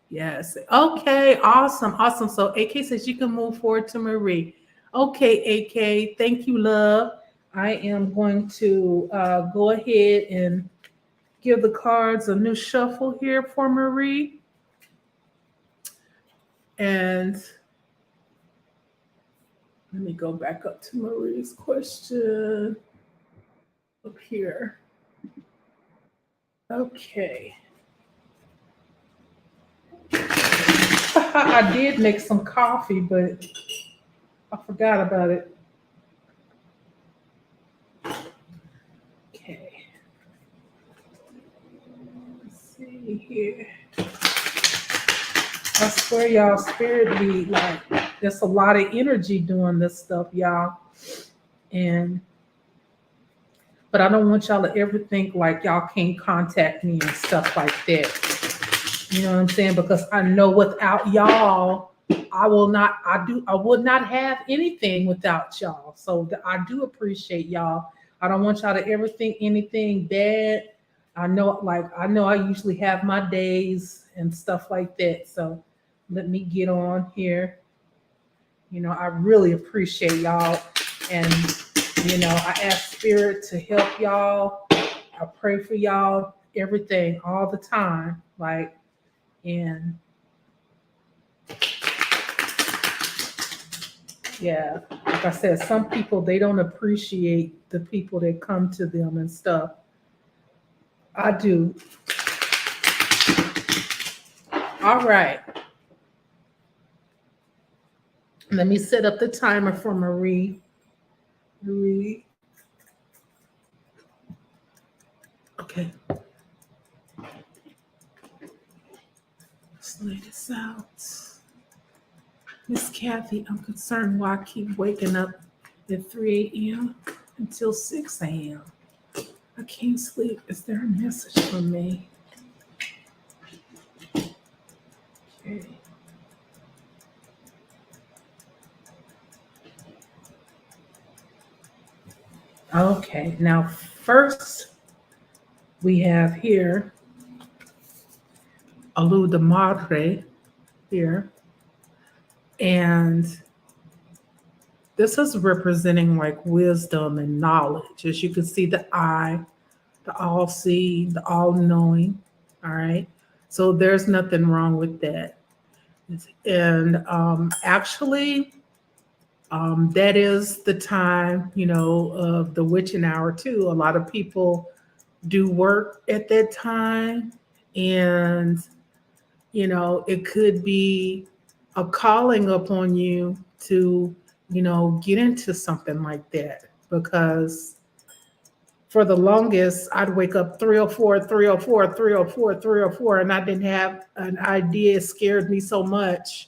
Yes. Okay. Awesome. Awesome. So AK says you can move forward to Marie. Okay, AK. Thank you, love. I am going to go ahead and give the cards a new shuffle here for Marie. And let me go back up to Marie's question up here. Okay. I did make some coffee, but I forgot about it. Okay. Let's see here. I swear, y'all, spirit be like, there's a lot of energy doing this stuff, y'all. But I don't want y'all to ever think like y'all can't contact me and stuff like that. You know what I'm saying? Because I know without y'all, I would not have anything without y'all. So I do appreciate y'all. I don't want y'all to ever think anything bad. I know I usually have my days and stuff like that. So let me get on here. You know, I really appreciate y'all. And, you know, I ask Spirit to help y'all. I pray for y'all, everything, all the time. Like, and yeah, like I said, some people, they don't appreciate the people that come to them and stuff. I do. All right. Let me set up the timer for Marie. Okay. Let's lay this out. Miss Kathy, I'm concerned why I keep waking up at 3 a.m. until 6 a.m. I can't sleep. Is there a message for me? Okay. Okay, now first we have here a luz de madre here. And this is representing like wisdom and knowledge. As you can see, the eye, the all-seeing, the all-knowing. All right. So there's nothing wrong with that. And actually, that is the time, you know, of the witching hour too. A lot of people do work at that time. And, you know, it could be a calling upon you to, you know, get into something like that. Because for the longest, I'd wake up 3:04, 3:04, 3:04, 3:04, and I didn't have an idea. It scared me so much,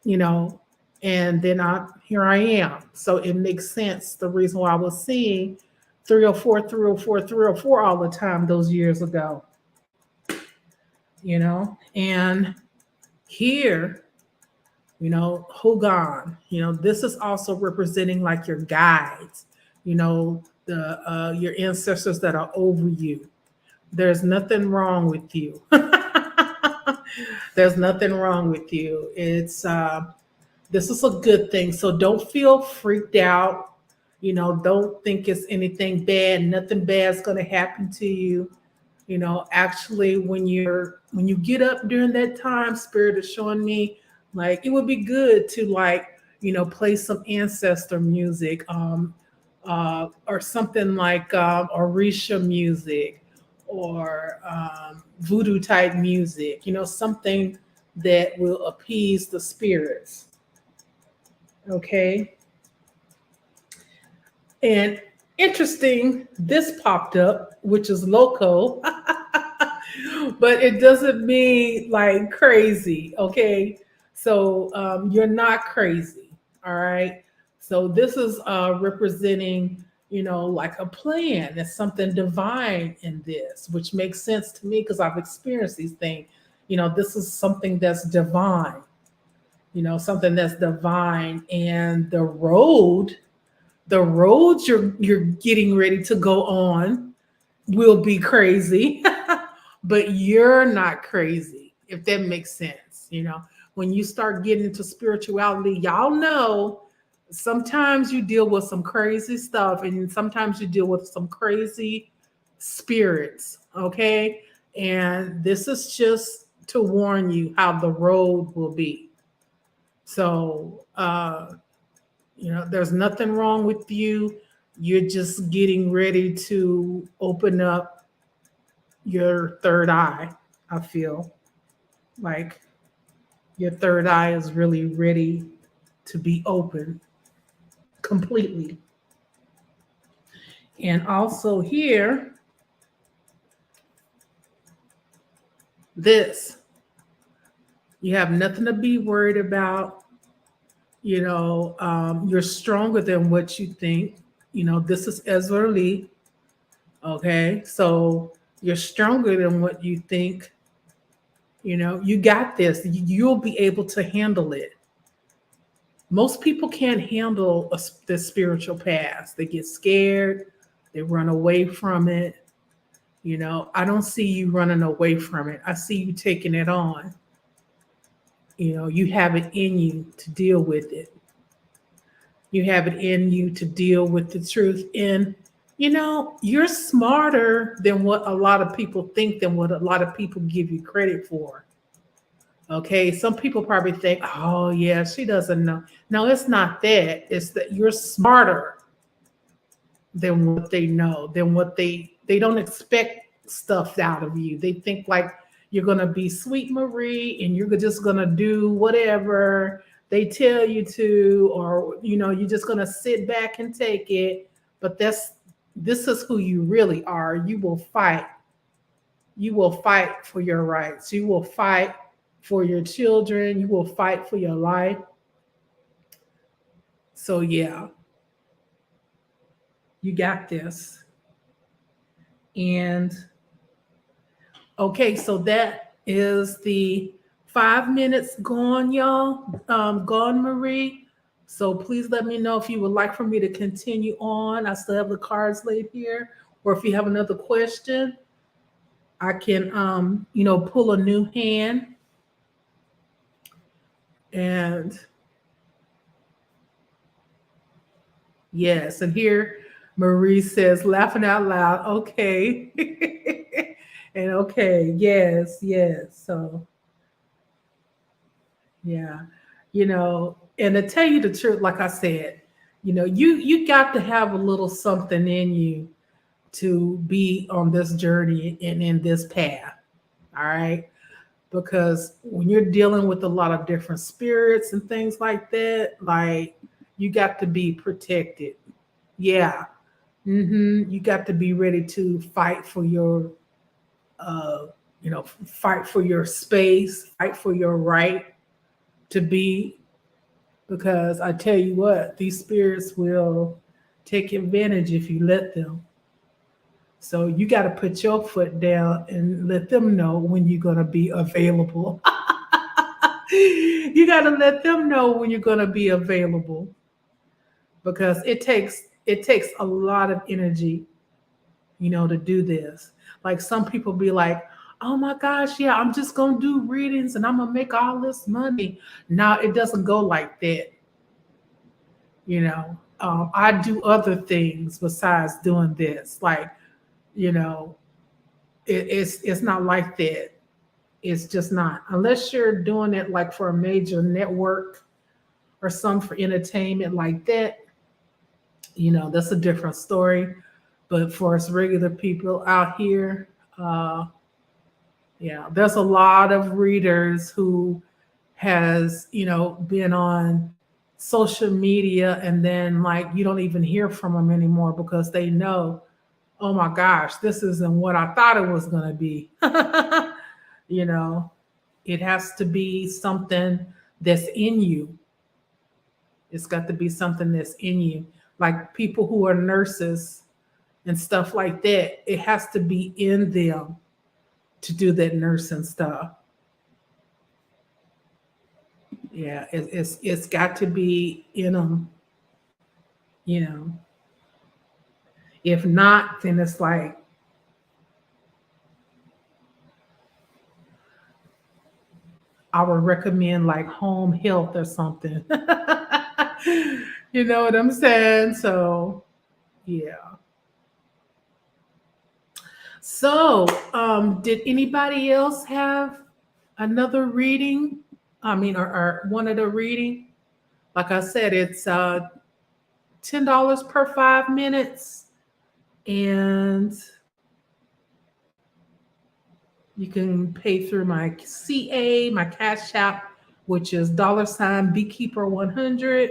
you know, and then here I am. So it makes sense the reason why I was seeing 3:04, 3:04, 3:04 all the time those years ago, you know. And here, you know, Hogan, you know, this is also representing like your guides, you know, your ancestors that are over you. There's nothing wrong with you. There's nothing wrong with you. It's this is a good thing. So don't feel freaked out. You know, don't think it's anything bad. Nothing bad is going to happen to you. You know, actually, when you get up during that time, Spirit is showing me like it would be good to like, you know, play some ancestor music, or something like Orisha music or voodoo type music. You know, something that will appease the spirits. Okay. And interesting, this popped up, which is loco, but it doesn't mean like crazy. Okay. So you're not crazy. All right. So this is representing, you know, like a plan. There's something divine in this, which makes sense to me because I've experienced these things. You know, this is something that's divine, you know, something that's divine. And the road you're getting ready to go on will be crazy, but you're not crazy, if that makes sense. You know, when you start getting into spirituality, y'all know sometimes you deal with some crazy stuff and sometimes you deal with some crazy spirits, okay? And this is just to warn you how the road will be. So, there's nothing wrong with you. You're just getting ready to open up your third eye. I feel like your third eye is really ready to be open completely. And also here, this, you have nothing to be worried about. You're stronger than what you think. This is Ezra Lee. Okay. So you're stronger than what you think. You got this. You'll be able to handle it. Most people can't handle the spiritual past. They get scared. They run away from it. I don't see you running away from it. I see you taking it on. You have it in you to deal with it. You have it in you to deal with the truth. And, you're smarter than what a lot of people think, than what a lot of people give you credit for. Okay. Some people probably think, oh, yeah, she doesn't know. No, it's not that. It's that you're smarter than what they know, than what they don't expect stuff out of you. They think like you're going to be sweet Marie and you're just going to do whatever they tell you to, or, you're just going to sit back and take it. But this is who you really are. You will fight. You will fight for your rights. You will fight for your children. You will fight for your life. So, yeah, you got this. And okay, so that is the 5 minutes gone, y'all. Gone, Marie. So please let me know if you would like for me to continue on. I still have the cards laid here. Or if you have another question, I can, pull a new hand. And yes, and here Marie says, laughing out loud. Okay. And okay, yes. So, yeah, and to tell you the truth, like I said, you got to have a little something in you to be on this journey and in this path. All right. Because when you're dealing with a lot of different spirits and things like that, like you got to be protected. Yeah. You got to be ready to fight for your, fight for your space, fight for your right to be. Because I tell you what, these spirits will take advantage if you let them. So you got to put your foot down and let them know when you're going to be available. You got to let them know when you're going to be available, because it takes a lot of energy, to do this. Like some people be like, oh my gosh, yeah, I'm just going to do readings and I'm going to make all this money. No, it doesn't go like that. I do other things besides doing this. Like, it's not like that. It's just not. Unless you're doing it like for a major network or some for entertainment like that, that's a different story. But for us regular people out here, yeah, there's a lot of readers who has, been on social media, and then like you don't even hear from them anymore because they know, oh my gosh, this isn't what I thought it was going to be. It has to be something that's in you. It's got to be something that's in you. Like people who are nurses and stuff like that, it has to be in them to do that nursing stuff. Yeah, it's got to be in them, you know. If not, then it's like, I would recommend like home health or something. You know what I'm saying? So, yeah. So, did anybody else have another reading? I mean, or wanted a reading? Like I said, it's $10 per 5 minutes, and you can pay through my CA, my Cash App, which is $Beekeeper100,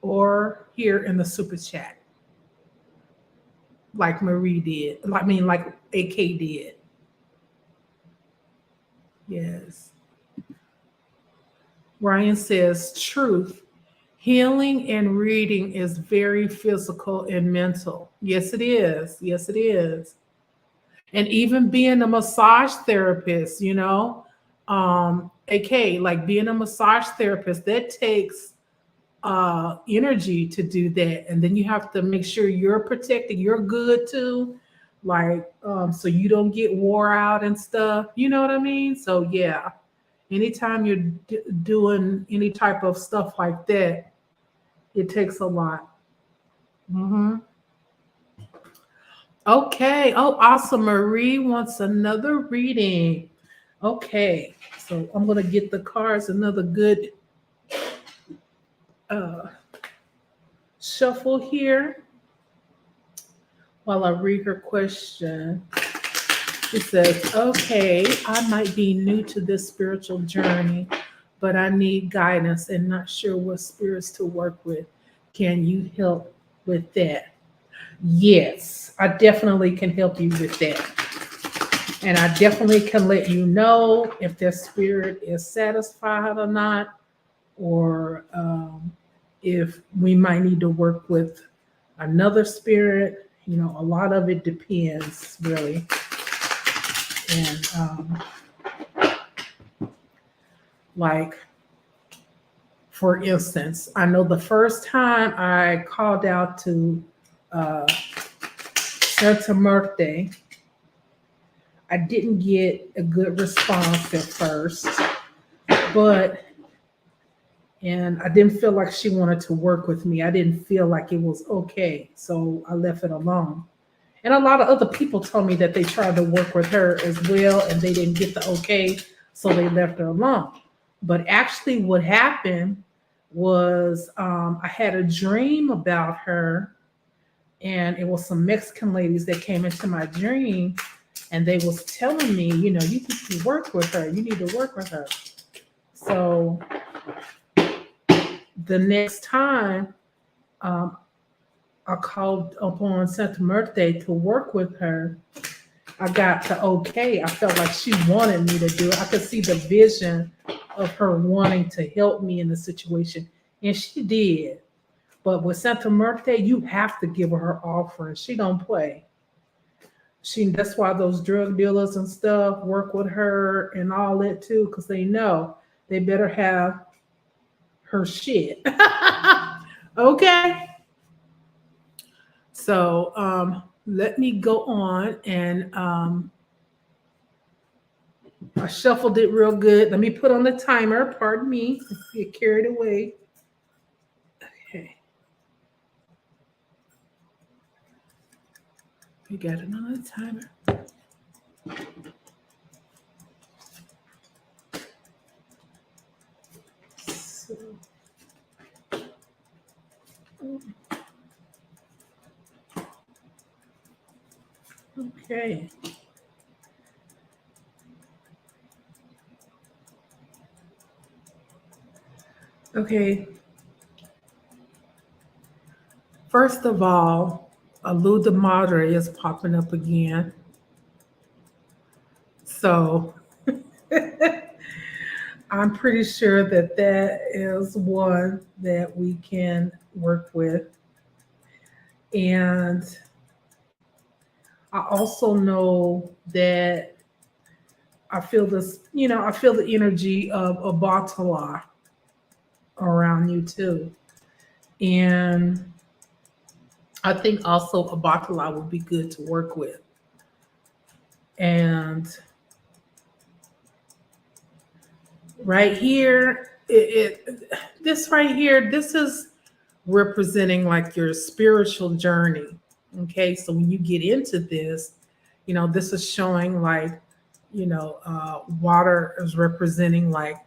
or here in the super chat, like Marie did. I mean, like AK did. Yes. Ryan says, truth. Healing and reading is very physical and mental. Yes, it is. Yes, it is. And even being a massage therapist, AK, like being a massage therapist, that takes energy to do that. And then you have to make sure you're protected, you're good too, like so you don't get wore out and stuff. You know what I mean? So yeah, anytime you're doing any type of stuff like that, it takes a lot. Hmm. Okay. Oh, awesome. Marie wants another reading. Okay. So I'm going to get the cards, another good uh, shuffle here while I read her question. It says, okay, I might be new to this spiritual journey, but I need guidance and not sure what spirits to work with. Can you help with that? Yes, I definitely can help you with that. And I definitely can let you know if their spirit is satisfied or not, or if we might need to work with another spirit. A lot of it depends, really. And like, for instance, I know the first time I called out to Santa Muerte, I didn't get a good response at first, and I didn't feel like she wanted to work with me. I didn't feel like it was okay, so I left it alone. And a lot of other people told me that they tried to work with her as well, and they didn't get the okay, so they left her alone. But actually what happened was I had a dream about her, and it was some Mexican ladies that came into my dream, and they was telling me, you need to work with her. You need to work with her. So the next time I called upon Santa Muerte to work with her, I got the okay. I felt like she wanted me to do it. I could see the vision of her wanting to help me in the situation, and she did. But with Santa Muerte, you have to give her offering. She don't play. That's why those drug dealers and stuff work with her and all that too, because they know they better have her shit. Okay. So let me go on, and I shuffled it real good. Let me put on the timer. Pardon me. Get carried away. Okay. We got it on the timer. So, okay. Okay. First of all, Lou the Madre is popping up again. So I'm pretty sure that is one that we can work with. And I also know that I feel this, I feel the energy of Obatala around you too. And I think also Obatala would be good to work with. And right here, this right here, this is representing like your spiritual journey. Okay, so when you get into this, this is showing like, water is representing like,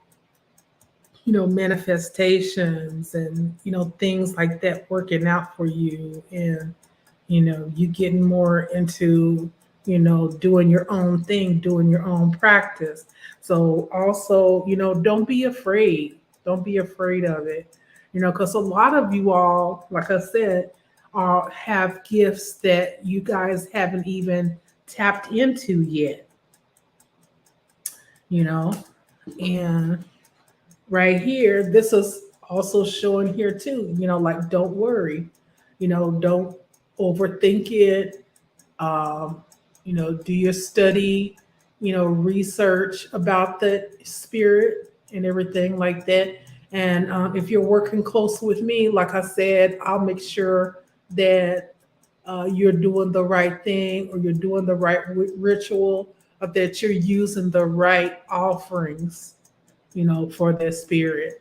manifestations and, things like that working out for you. And, you getting more into, doing your own thing, doing your own practice. So also, don't be afraid. Don't be afraid of it, because a lot of you all, like I said, have gifts that you guys haven't even tapped into yet, you know, and right here, this is also showing here too, like don't worry, don't overthink it. um, do your study, research about the spirit and everything like that. And if you're working close with me, like I said, I'll make sure that you're doing the right thing, or you're doing the right ritual, or that you're using the right offerings, for their spirit.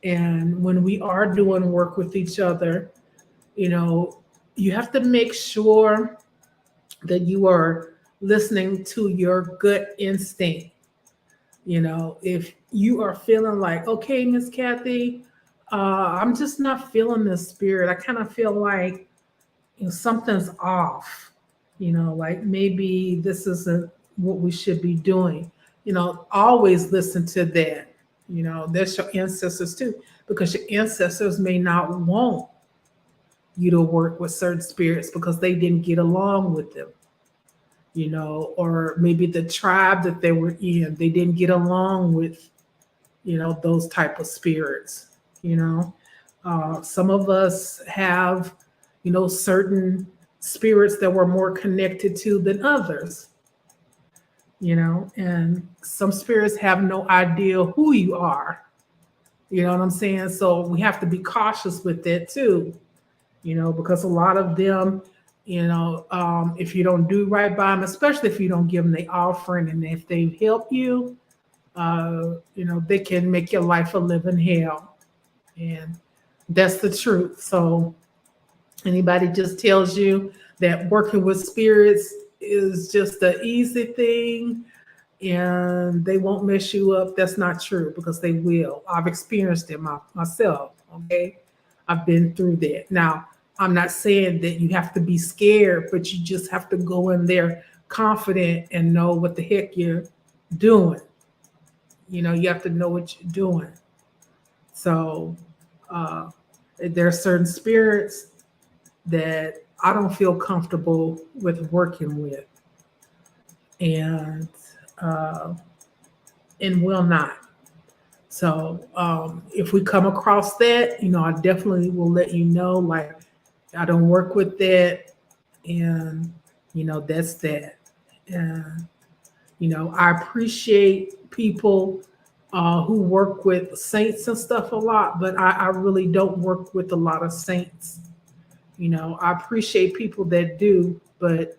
And when we are doing work with each other, you know, you have to make sure that you are listening to your gut instinct. If you are feeling like, okay, Miss Kathy, I'm just not feeling this spirit. I kind of feel like, something's off, like maybe this isn't what we should be doing. Always listen to that. That's your ancestors too, because your ancestors may not want you to work with certain spirits because they didn't get along with them, or maybe the tribe that they were in, they didn't get along with, those type of spirits. Some of us have, certain spirits that we're more connected to than others, and some spirits have no idea who you are. You know what I'm saying? So we have to be cautious with that too, because a lot of them, if you don't do right by them, especially if you don't give them the offering, and if they help you, they can make your life a living hell. And that's the truth. So anybody just tells you that working with spirits is just an easy thing and they won't mess you up, that's not true, because they will. I've experienced it myself. Okay. I've been through that. Now, I'm not saying that you have to be scared, but you just have to go in there confident and know what the heck you're doing. You have to know what you're doing. So there are certain spirits that I don't feel comfortable with working with, and will not. So if we come across that, I definitely will let you know. Like, I don't work with that, and that's that. And I appreciate people who work with saints and stuff a lot, but I really don't work with a lot of saints. I appreciate people that do, but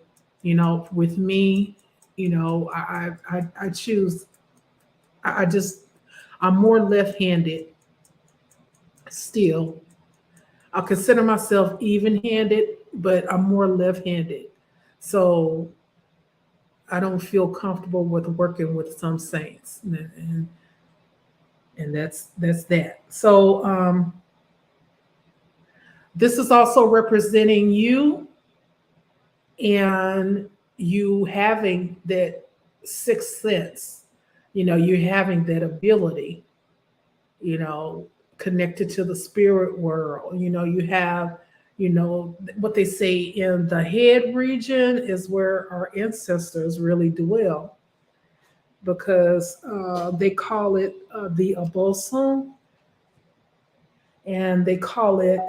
with me, I choose. I just I'm more left-handed still. I consider myself even-handed, but I'm more left-handed. So I don't feel comfortable with working with some saints, and that's that. So this is also representing you, and you having that sixth sense. You're having that ability, you know, connected to the spirit world. You have, what they say in the head region is where our ancestors really dwell, because they call it the abosom, and they call it,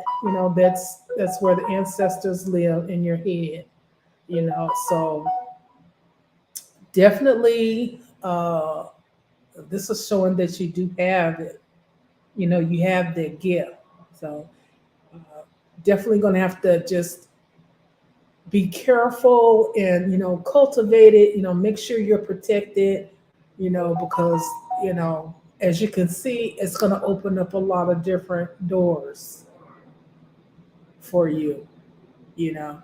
that's where the ancestors live, in your head. So definitely, this is showing that you do have it. You have that gift. So definitely going to have to just be careful and cultivate it. Make sure you're protected. Because as you can see, it's going to open up a lot of different doors for you. you know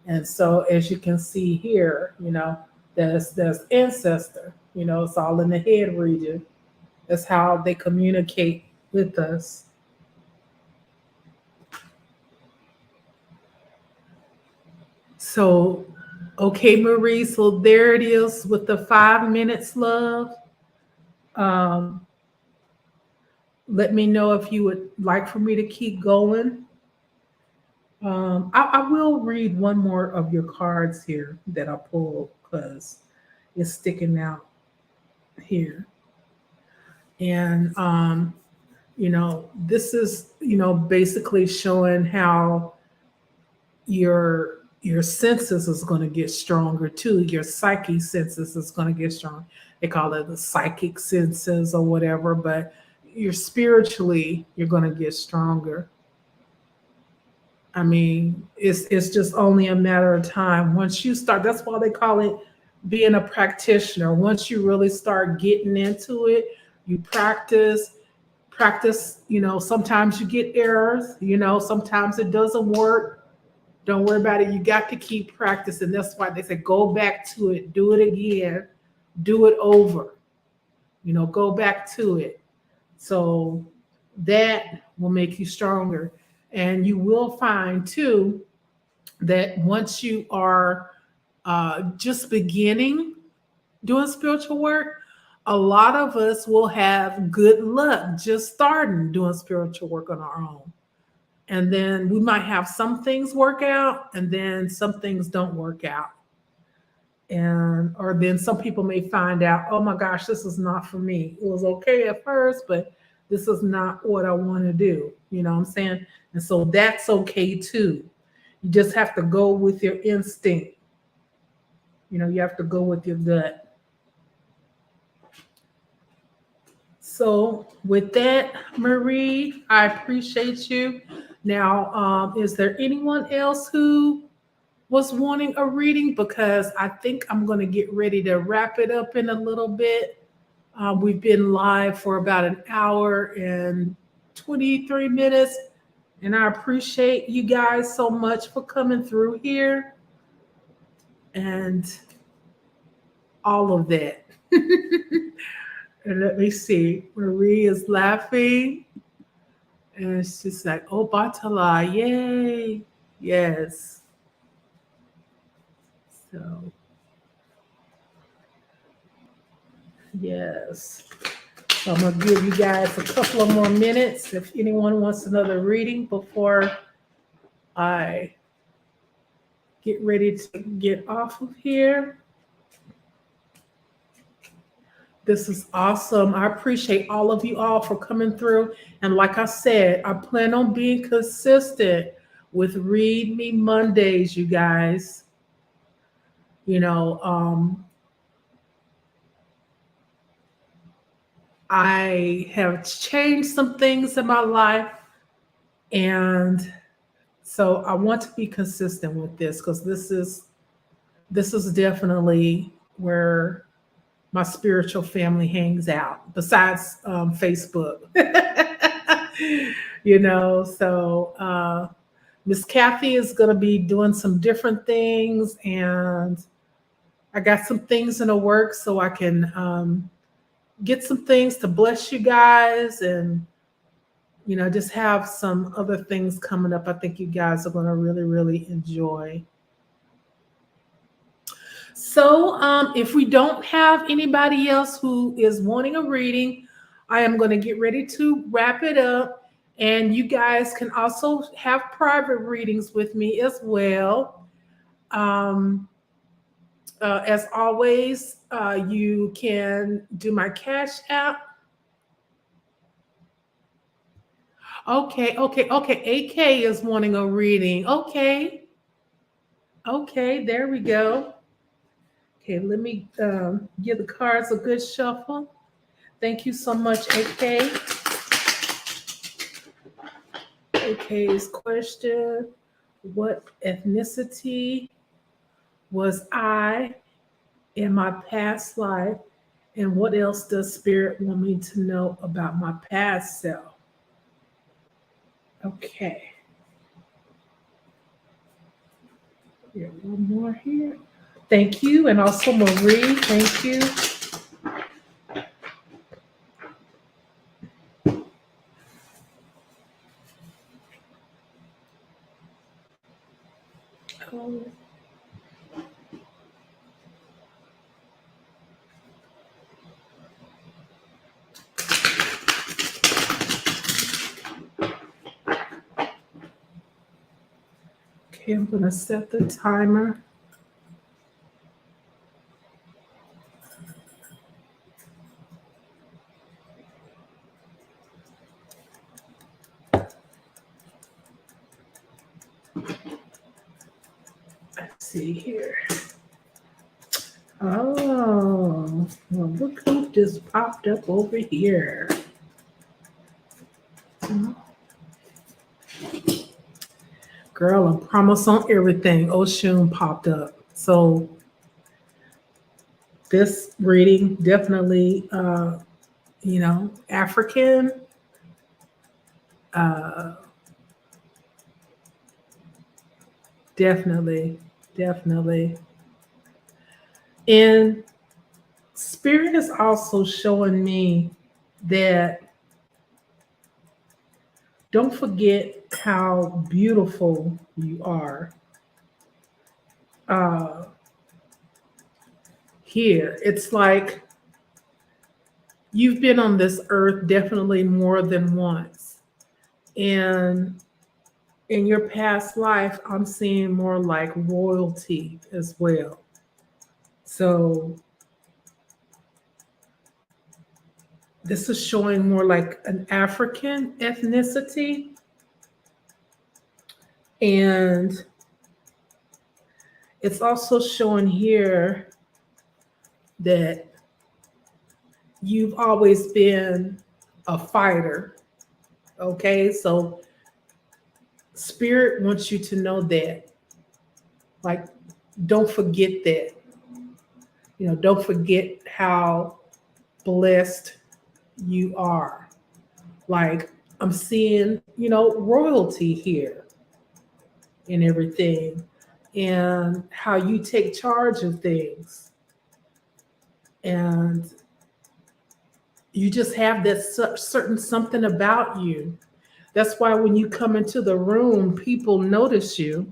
And so as you can see here, there's ancestor, it's all in the head region. That's how they communicate with us. So, okay, Marie, so there it is with the 5 minutes, love. Um, Let me know if you would like for me to keep going. I will read one more of your cards here that I pulled because it's sticking out here. And, this is, basically showing how your senses is going to get stronger too. Your psychic senses is going to get strong. They call it the psychic senses or whatever, but you're going to get stronger. I mean, it's just only a matter of time. Once you start, that's why they call it being a practitioner. Once you really start getting into it, you practice, sometimes you get errors, sometimes it doesn't work. Don't worry about it. You got to keep practicing. That's why they say go back to it, do it again, do it over, go back to it. So that will make you stronger. And you will find too that once you are just beginning doing spiritual work, a lot of us will have good luck just starting doing spiritual work on our own. And then we might have some things work out and then some things don't work out. And or then some people may find out, oh my gosh, this is not for me. It was okay at first, but this is not what I want to do. You know what I'm saying? And so that's okay too. You just have to go with your instinct. You have to go with your gut. So with that, Marie, I appreciate you. Now, is there anyone else who was wanting a reading? Because I think I'm going to get ready to wrap it up in a little bit. We've been live for about an hour and 23 minutes. And I appreciate you guys so much for coming through here and all of that. And let me see. Marie is laughing. And she's like, oh, Batala, yay. Yes. So, yes. So I'm going to give you guys a couple of more minutes if anyone wants another reading before I get ready to get off of here. This is awesome. I appreciate all of you all for coming through. And like I said, I plan on being consistent with Read Me Mondays, you guys. I have changed some things in my life. And so I want to be consistent with this because this is definitely where my spiritual family hangs out besides Facebook. So Miss Kathy is going to be doing some different things, and I got some things in the works so I can get some things to bless you guys, and just have some other things coming up I think you guys are going to really, really enjoy. So if we don't have anybody else who is wanting a reading, I am going to get ready to wrap it up. And you guys can also have private readings with me as well. As always, you can do my Cash App. Okay. AK is wanting a reading. Okay, there we go. Okay, let me give the cards a good shuffle. Thank you so much, AK. AK's question: what ethnicity was I in my past life? And what else does Spirit want me to know about my past self? Okay. Here, one more here. Thank you. And also Marie, thank you. Oh. Okay, I'm going to set the timer. Let's see here. Oh, well, look who just popped up over here. Girl, I promise on everything. Oshun popped up. So this reading definitely, African. Uh, definitely. And Spirit is also showing me that don't forget how beautiful you are. Uh, Here, it's like you've been on this earth definitely more than once. And in your past life, I'm seeing more like royalty as well. So this is showing more like an African ethnicity. And it's also showing here that you've always been a fighter. Okay, so Spirit wants you to know that. Like, don't forget that. Don't forget how blessed you are. Like, I'm seeing, royalty here and everything, and how you take charge of things. And you just have that certain something about you. That's why when you come into the room, people notice you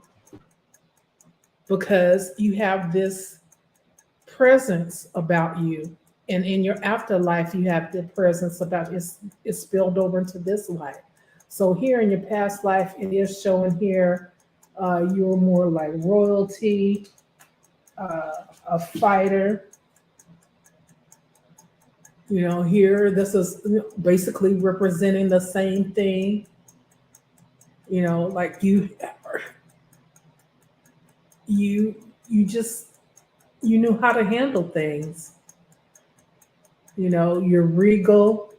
because you have this presence about you. And in your afterlife, you have the presence about it's spilled over into this life. So here in your past life, it is showing here you're more like royalty, a fighter. Here this is basically representing the same thing. Like you knew how to handle things. You're regal.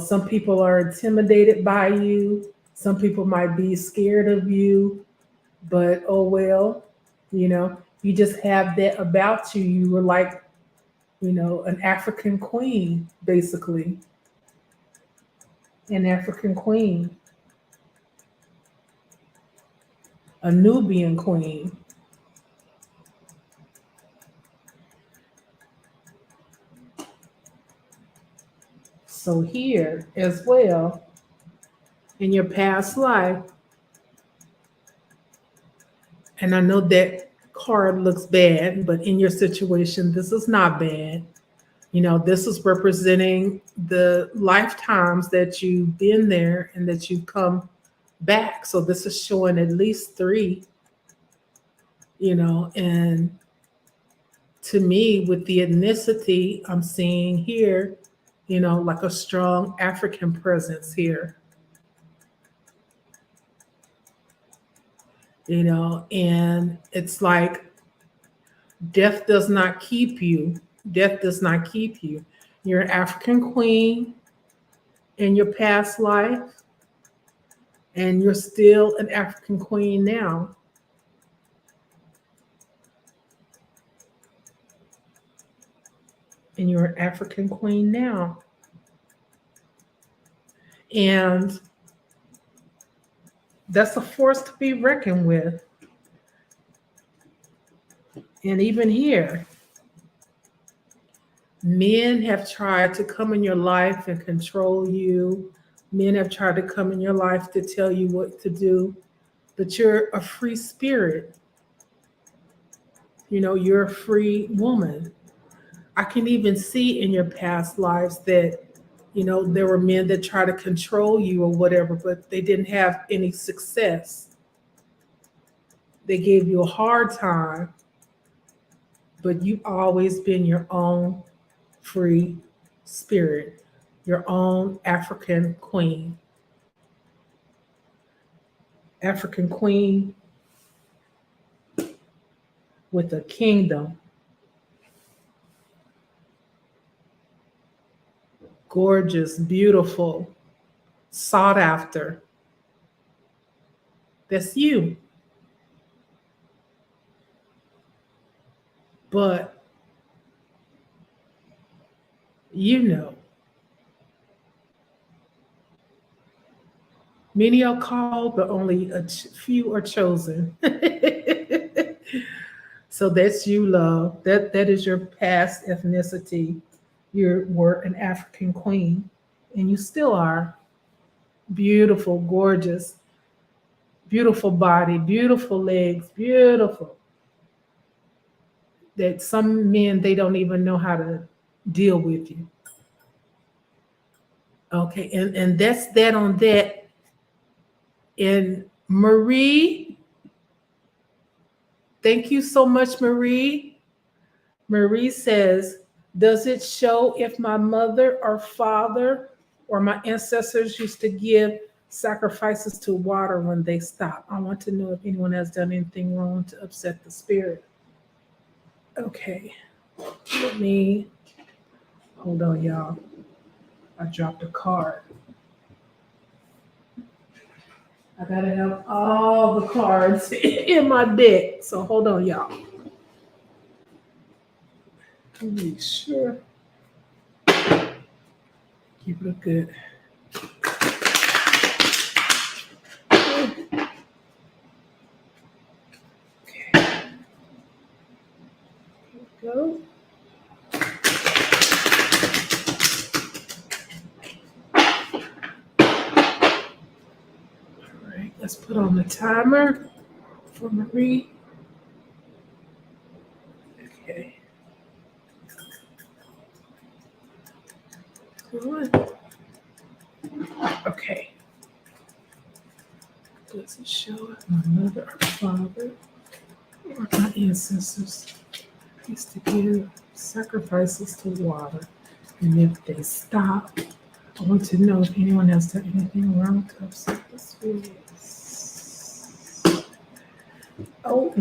Some people are intimidated by you. Some people might be scared of you, but oh well. You just have that about you. You were like, an African queen, basically. An African queen, a Nubian queen. So here as well, in your past life, and I know that card looks bad, but in your situation, this is not bad. This is representing the lifetimes that you've been there and that you've come back. So this is showing at least three, and to me, with the ethnicity I'm seeing here, like a strong African presence here, and it's like death does not keep you. Death does not keep you. You're an African queen in your past life, and you're still an African queen now. And you're an African queen now. And that's a force to be reckoned with. And even here, men have tried to come in your life and control you. Men have tried to come in your life to tell you what to do, but you're a free spirit. You're a free woman. I can even see in your past lives that, there were men that try to control you or whatever, but they didn't have any success. They gave you a hard time, but you've always been your own free spirit, your own African queen. African queen with a kingdom. Gorgeous, beautiful, sought after. That's you. But many are called, but only a few are chosen. So that's you, love. That is your past ethnicity. You were an African queen, and you still are. Beautiful, gorgeous, beautiful body, beautiful legs, beautiful. That some men, they don't even know how to deal with you. Okay, and that's that on that. And Marie, thank you so much, Marie. Marie says, does it show if my mother or father or my ancestors used to give sacrifices to water when they stopped? I want to know if anyone has done anything wrong to upset the spirit. Okay, let me, hold on, y'all. I dropped a card. I gotta have all the cards in my deck, so hold on, y'all. Make sure. Keep it good. Okay. Here we go. All right, let's put on the timer for Marie. Okay. Good. Okay. Does it show if my mother or father or my ancestors used to give sacrifices to water? And if they stop, I want to know if anyone has done anything wrong to upset the spirits. Oh.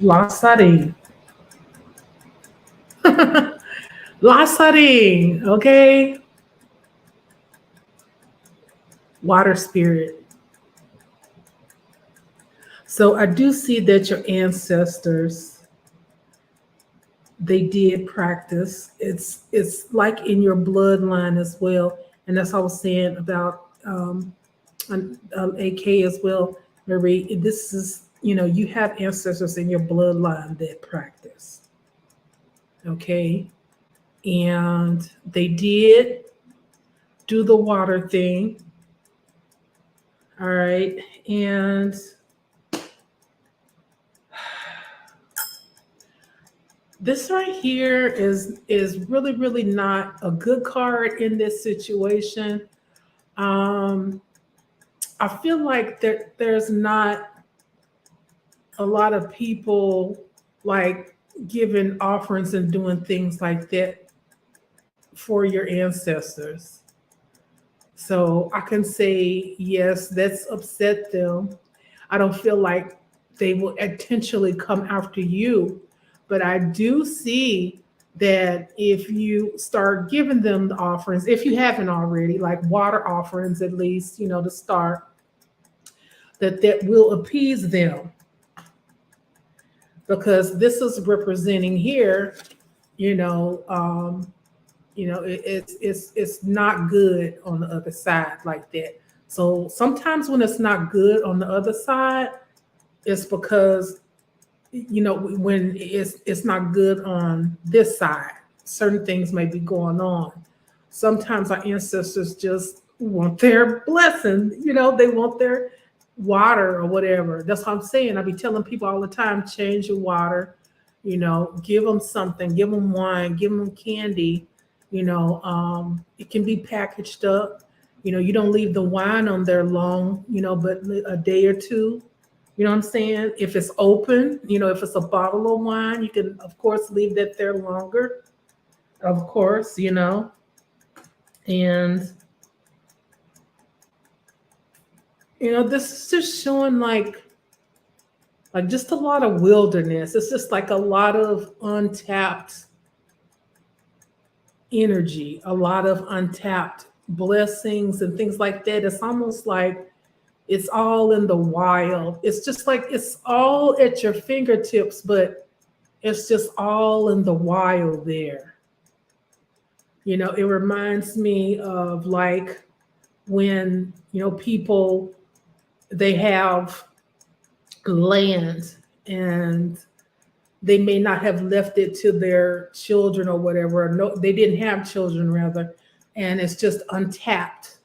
Lasari. Lasari, okay? Water spirit. So I do see that your ancestors, they did practice. It's like in your bloodline as well. And that's what I was saying about AK as well, Marie. This is, you have ancestors in your bloodline that practice. Okay. And they did do the water thing. All right. And this right here is really, really not a good card in this situation. I feel like there's not a lot of people like giving offerings and doing things like that for your ancestors. So I can say, yes, that's upset them. I don't feel like they will intentionally come after you, but I do see that if you start giving them the offerings, if you haven't already, like water offerings at least, to start, that will appease them. Because this is representing here, it's not good on the other side like that. So sometimes when it's not good on the other side, it's because, when it's not good on this side, certain things may be going on. Sometimes our ancestors just want their blessing, they want their water or whatever. That's what I'm saying. I be telling people all the time, change your water, give them something, give them wine, give them candy. It can be packaged up. You don't leave the wine on there long, but a day or two. You know what I'm saying? If it's open, if it's a bottle of wine, you can, of course, leave that there longer, of course, And, this is just showing like just a lot of wilderness. It's just like a lot of untapped energy, a lot of untapped blessings and things like that. It's almost like it's all in the wild. It's just like it's all at your fingertips, but it's just all in the wild there. It reminds me of like when, people, they have land and they may not have left it to their children or whatever. No, they didn't have children rather, and it's just untapped.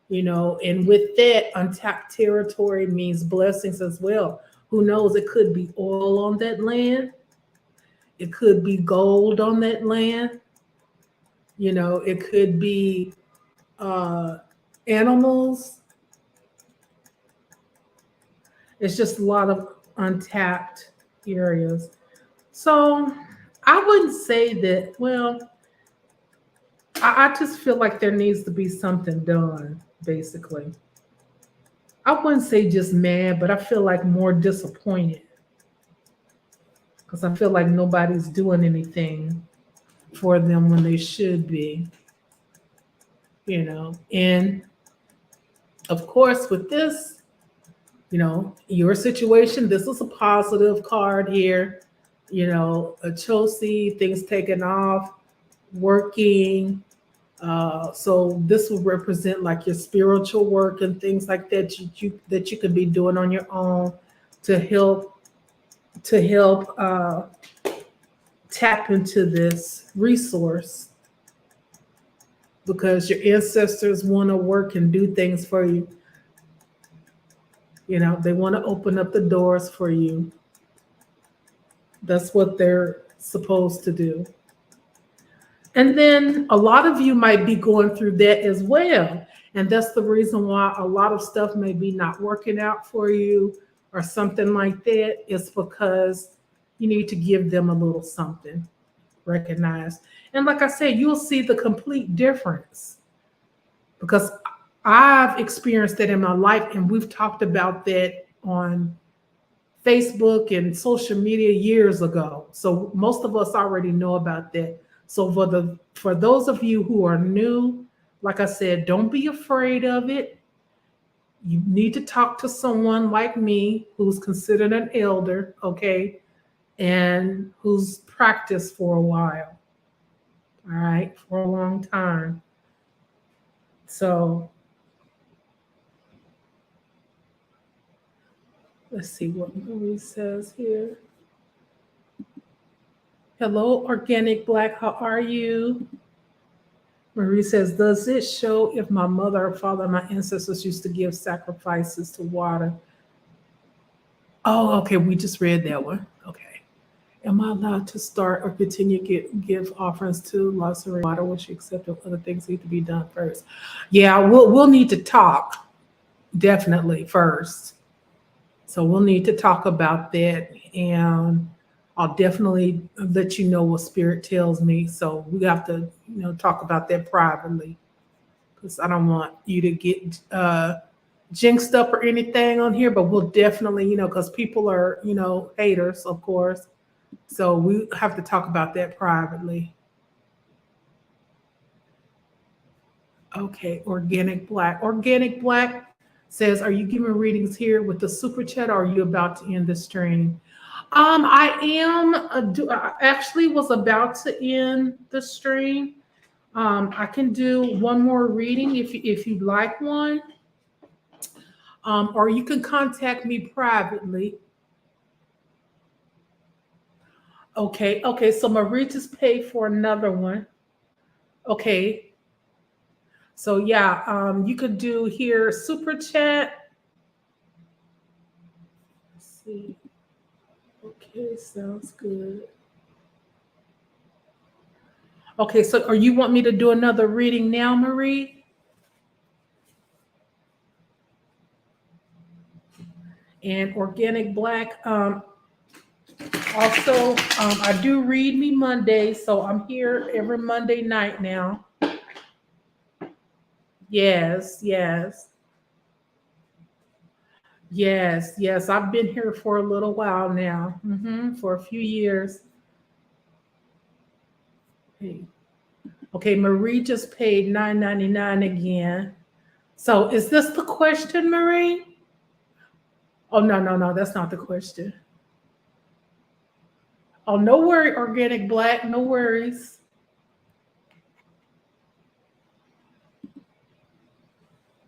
And with that, untapped territory means blessings as well. Who knows? It could be oil on that land. It could be gold on that land. It could be animals. It's just a lot of untapped areas. So I wouldn't say that, well, I just feel like there needs to be something done, basically. I wouldn't say just mad, but I feel like more disappointed because I feel like nobody's doing anything for them when they should be, And of course, with this, your situation, this is a positive card here, a Chelsea, things taken off, working. So this will represent like your spiritual work and things like that that you could be doing on your own to help tap into this resource because your ancestors want to work and do things for you. They want to open up the doors for you. That's what they're supposed to do. And then a lot of you might be going through that as well. And that's the reason why a lot of stuff may be not working out for you or something like that. It's because you need to give them a little something, recognize. And like I said, you'll see the complete difference because I've experienced that in my life, and we've talked about that on Facebook and social media years ago. So most of us already know about that. So for those of you who are new, like I said, don't be afraid of it. You need to talk to someone like me who's considered an elder, okay, and who's practiced for a while, all right, for a long time. So let's see what Marie says here. Hello, Organic Black, how are you? Marie says, does it show if my mother or father, my ancestors used to give sacrifices to water? Oh, okay, we just read that one. Okay. Am I allowed to start or continue to give offerings to luxury water, which except other things need to be done first? Yeah, we'll need to talk definitely first. So we'll need to talk about that, and I'll definitely let you know what spirit tells me. So we have to, talk about that privately because I don't want you to get jinxed up or anything on here, but we'll definitely, because people are, haters, of course. So we have to talk about that privately. Okay, Organic Black. Organic Black says, are you giving readings here with the super chat or are you about to end the stream? I am, I actually was about to end the stream. I can do one more reading if you'd like one, or you can contact me privately. Okay, okay. So Marie just paid for another one. Okay, so yeah, you could do here super chat. Let's see. Okay, sounds good. Okay, so or you want me to do another reading now, Marie? And organic black. Also, I do read me Monday, so I'm here every Monday night now. Yes, yes, yes, yes. I've been here for a little while now, for a few years. Hey. Okay, Marie just paid $9.99 again. So is this the question, Marie? Oh no, no, no, that's not the question. Oh, no worry, organic black, no worries.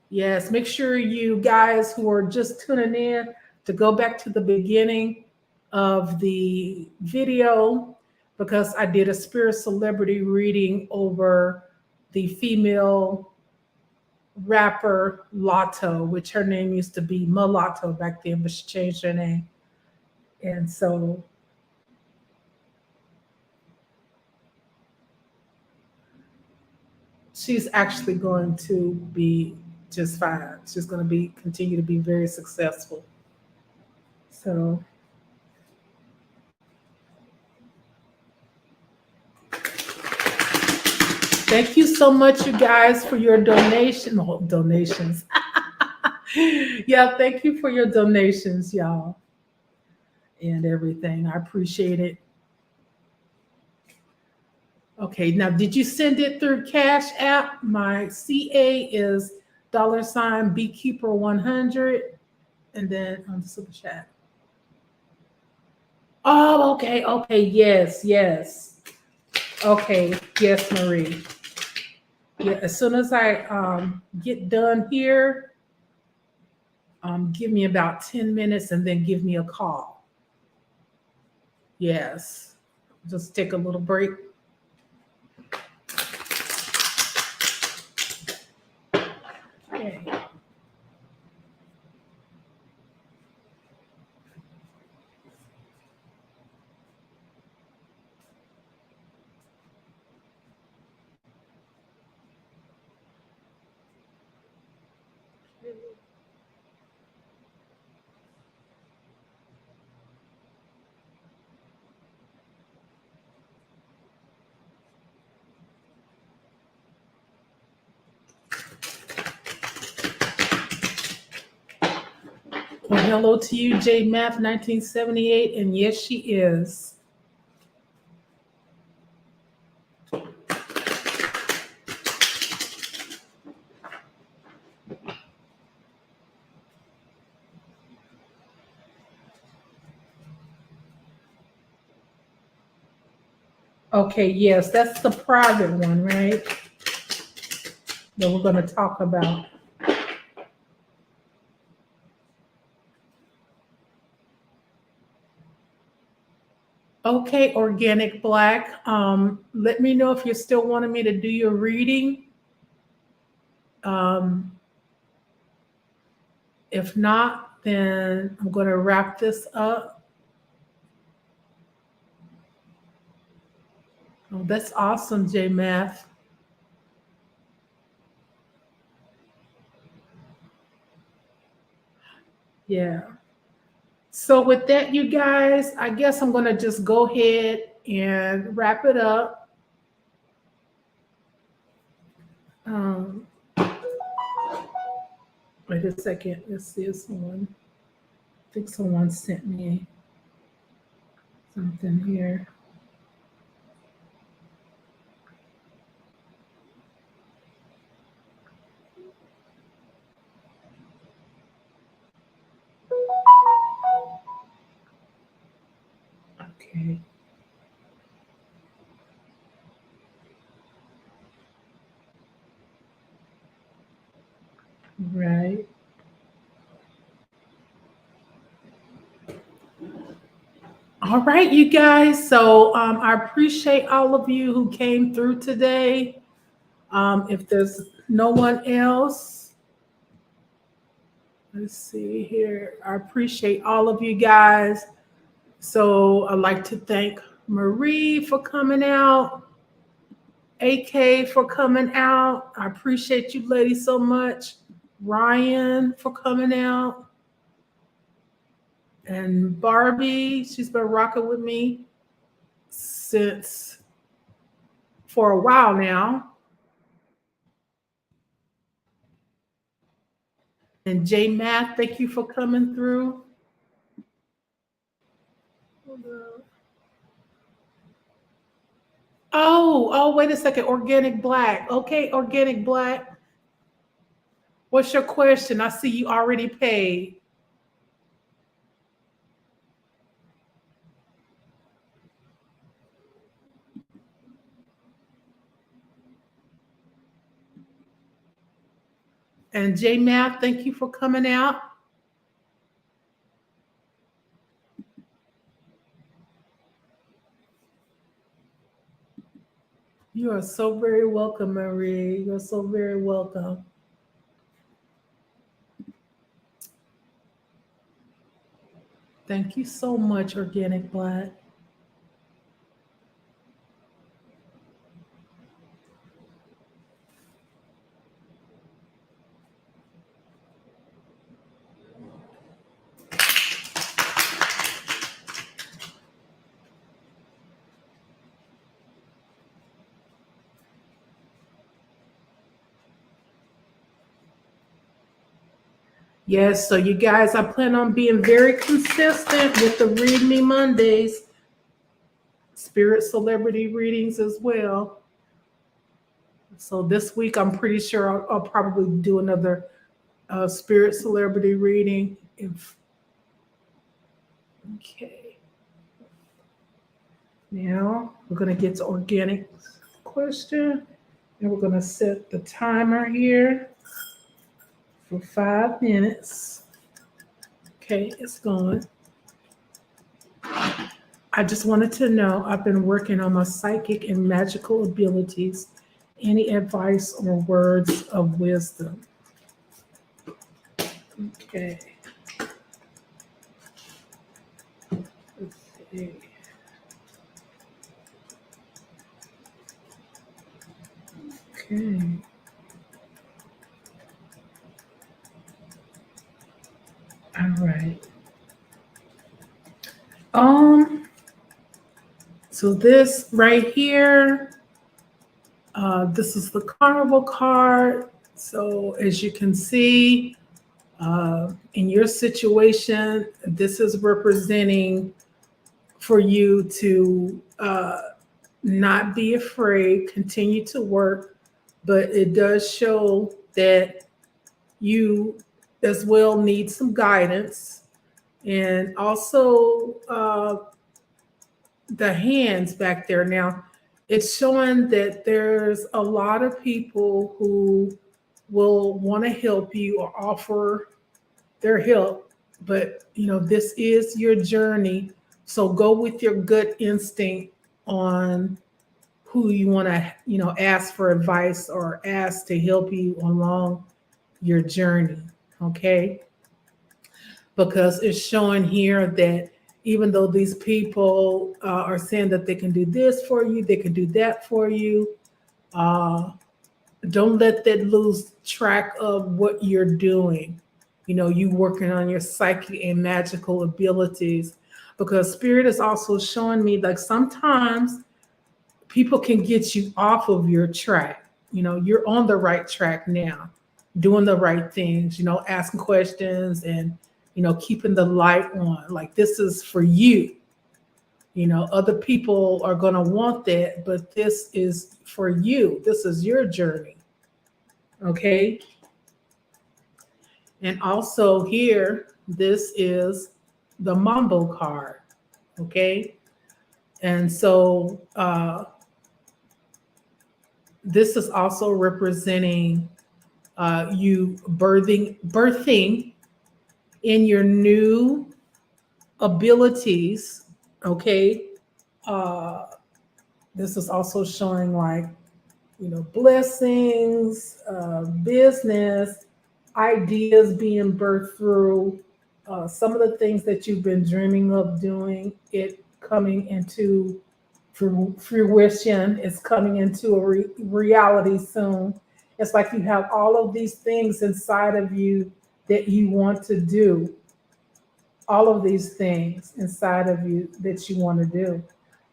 Yes, make sure you guys who are just tuning in to go back to the beginning of the video because I did a spirit celebrity reading over the female rapper Lotto, which her name used to be Mulatto back then, but she changed her name. And so she's actually going to be just fine. She's going to be continue to be very successful. So thank you so much, you guys, for your donations. Yeah, thank you for your donations, y'all, and everything. I appreciate it. Okay, now did you send it through Cash App? My CA is $ Beekeeper 100, and then on the super chat. Oh, okay, okay, yes, yes. Okay, yes, Marie. Yeah, as soon as I get done here, give me about 10 minutes and then give me a call. Yes. Just take a little break. Okay. Well, hello to you, J Math 1978, and yes, she is. Okay, yes, that's the private one, right? That we're going to talk about. Okay, organic black. Let me know if you're still wanting me to do your reading. Um, if not, then I'm going to wrap this up. Oh, that's awesome, J Math. Yeah. So with that, you guys, I guess I'm going to just go ahead and wrap it up. Um, wait a second. Let's see if someone, I think someone sent me something here. Okay. All right, you guys. So I appreciate all of you who came through today. If there's no one else, let's see here. I appreciate all of you guys. So I'd like to thank Marie for coming out, AK for coming out. I appreciate you ladies so much. Ryan for coming out. And Barbie, she's been rocking with me for a while now. And J Math, thank you for coming through. Oh, wait a second. Organic Black. Okay, Organic Black. What's your question? I see you already paid. And J Math, thank you for coming out. You are so very welcome, Marie. You're so very welcome. Thank you so much, Organic Black. Yes, so you guys, I plan on being very consistent with the Read Me Mondays, spirit celebrity readings as well. So this week, I'm pretty sure I'll probably do another spirit celebrity reading. Okay. Now we're going to get to organic question, and we're going to set the timer here for 5 minutes. Okay, it's going. I just wanted to know, I've been working on my psychic and magical abilities. Any advice or words of wisdom? Okay. Let's see. Okay. All right. So this right here, this is the Carnival card. So as you can see, in your situation, this is representing for you to not be afraid, continue to work, but it does show that you as well need some guidance. And also the hands back there. Now, it's showing that there's a lot of people who will want to help you or offer their help, but this is your journey. So go with your gut instinct on who you want to, ask for advice or ask to help you along your journey. Okay. Because it's showing here that even though these people are saying that they can do this for you, they can do that for you, don't let that lose track of what you're doing. You working on your psychic and magical abilities, because Spirit is also showing me like sometimes people can get you off of your track. You're on the right track now, doing the right things, asking questions and keeping the light on. Like this is for you. Other people are going to want that, but this is for you. This is your journey. Okay. And also here, this is the Mambo card. Okay. And so this is also representing you birthing in your new abilities. Okay. This is also showing like, blessings, business, ideas being birthed through some of the things that you've been dreaming of doing, it coming into fruition. It's coming into a reality soon. It's like you have all of these things inside of you that you want to do, all of these things inside of you that you want to do.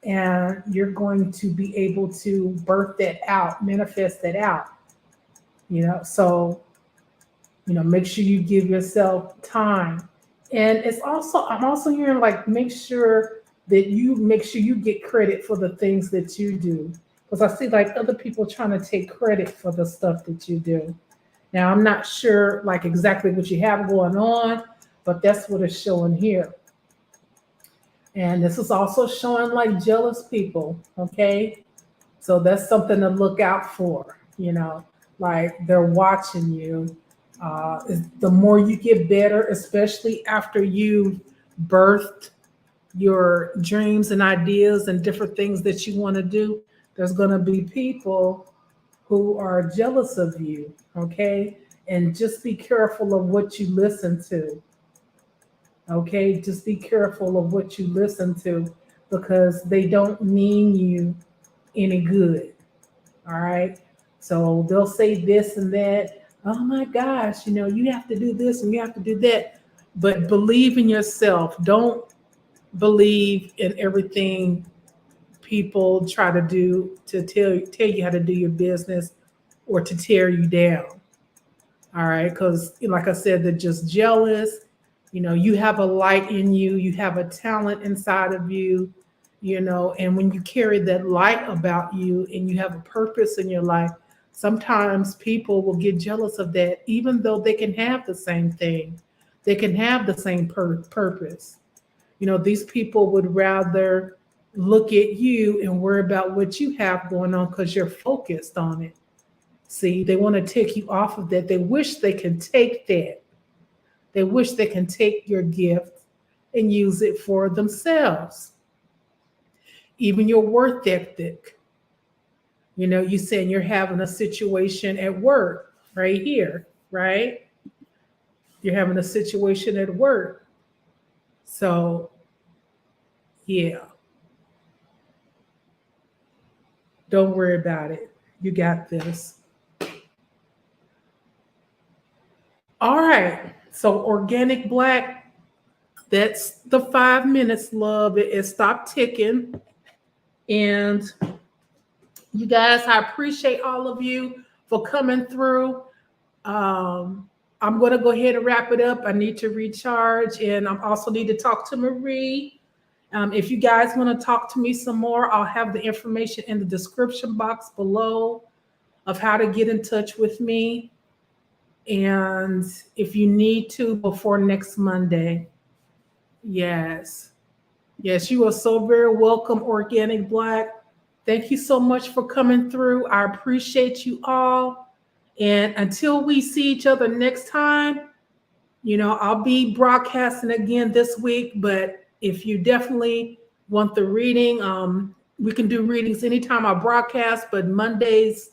And you're going to be able to birth that out, manifest that out. So make sure you give yourself time. And I'm also hearing like make sure you get credit for the things that you do. Because I see like other people trying to take credit for the stuff that you do. Now I'm not sure like exactly what you have going on, but that's what it's showing here. And this is also showing like jealous people, okay? So that's something to look out for, like they're watching you. The more you get better, especially after you birthed your dreams and ideas and different things that you want to do, there's going to be people who are jealous of you, okay? And just be careful of what you listen to, okay? Just be careful of what you listen to because they don't mean you any good, all right? So they'll say this and that. Oh my gosh, you have to do this and you have to do that. But believe in yourself. Don't believe in everything people try to do to tell you how to do your business or to tear you down. All right, because like I said, they're just jealous. You have a light in you, you have a talent inside of you, and when you carry that light about you and you have a purpose in your life, sometimes people will get jealous of that, even though they can have the same thing, they can have the same purpose. These people would rather look at you and worry about what you have going on because you're focused on it. See, they want to take you off of that. They wish they can take that. They wish they can take your gift and use it for themselves. Even your work ethic. You saying you're having a situation at work right here, right? You're having a situation at work. So, yeah. Don't worry about it. You got this. All right. So organic black, that's the 5 minutes, love. It stopped ticking. And you guys, I appreciate all of you for coming through. I'm going to go ahead and wrap it up. I need to recharge, and I also need to talk to Marie. If you guys want to talk to me some more, I'll have the information in the description box below of how to get in touch with me. And if you need to, before next Monday. Yes. Yes, you are so very welcome, Organic Black. Thank you so much for coming through. I appreciate you all. And until we see each other next time, I'll be broadcasting again this week. But if you definitely want the reading, we can do readings anytime I broadcast. But Mondays,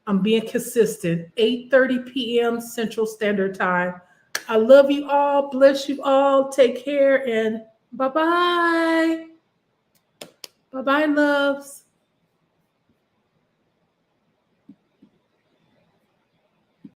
I'm being consistent, 8:30 p.m. Central Standard Time. I love you all. Bless you all. Take care and bye-bye. Bye-bye, loves.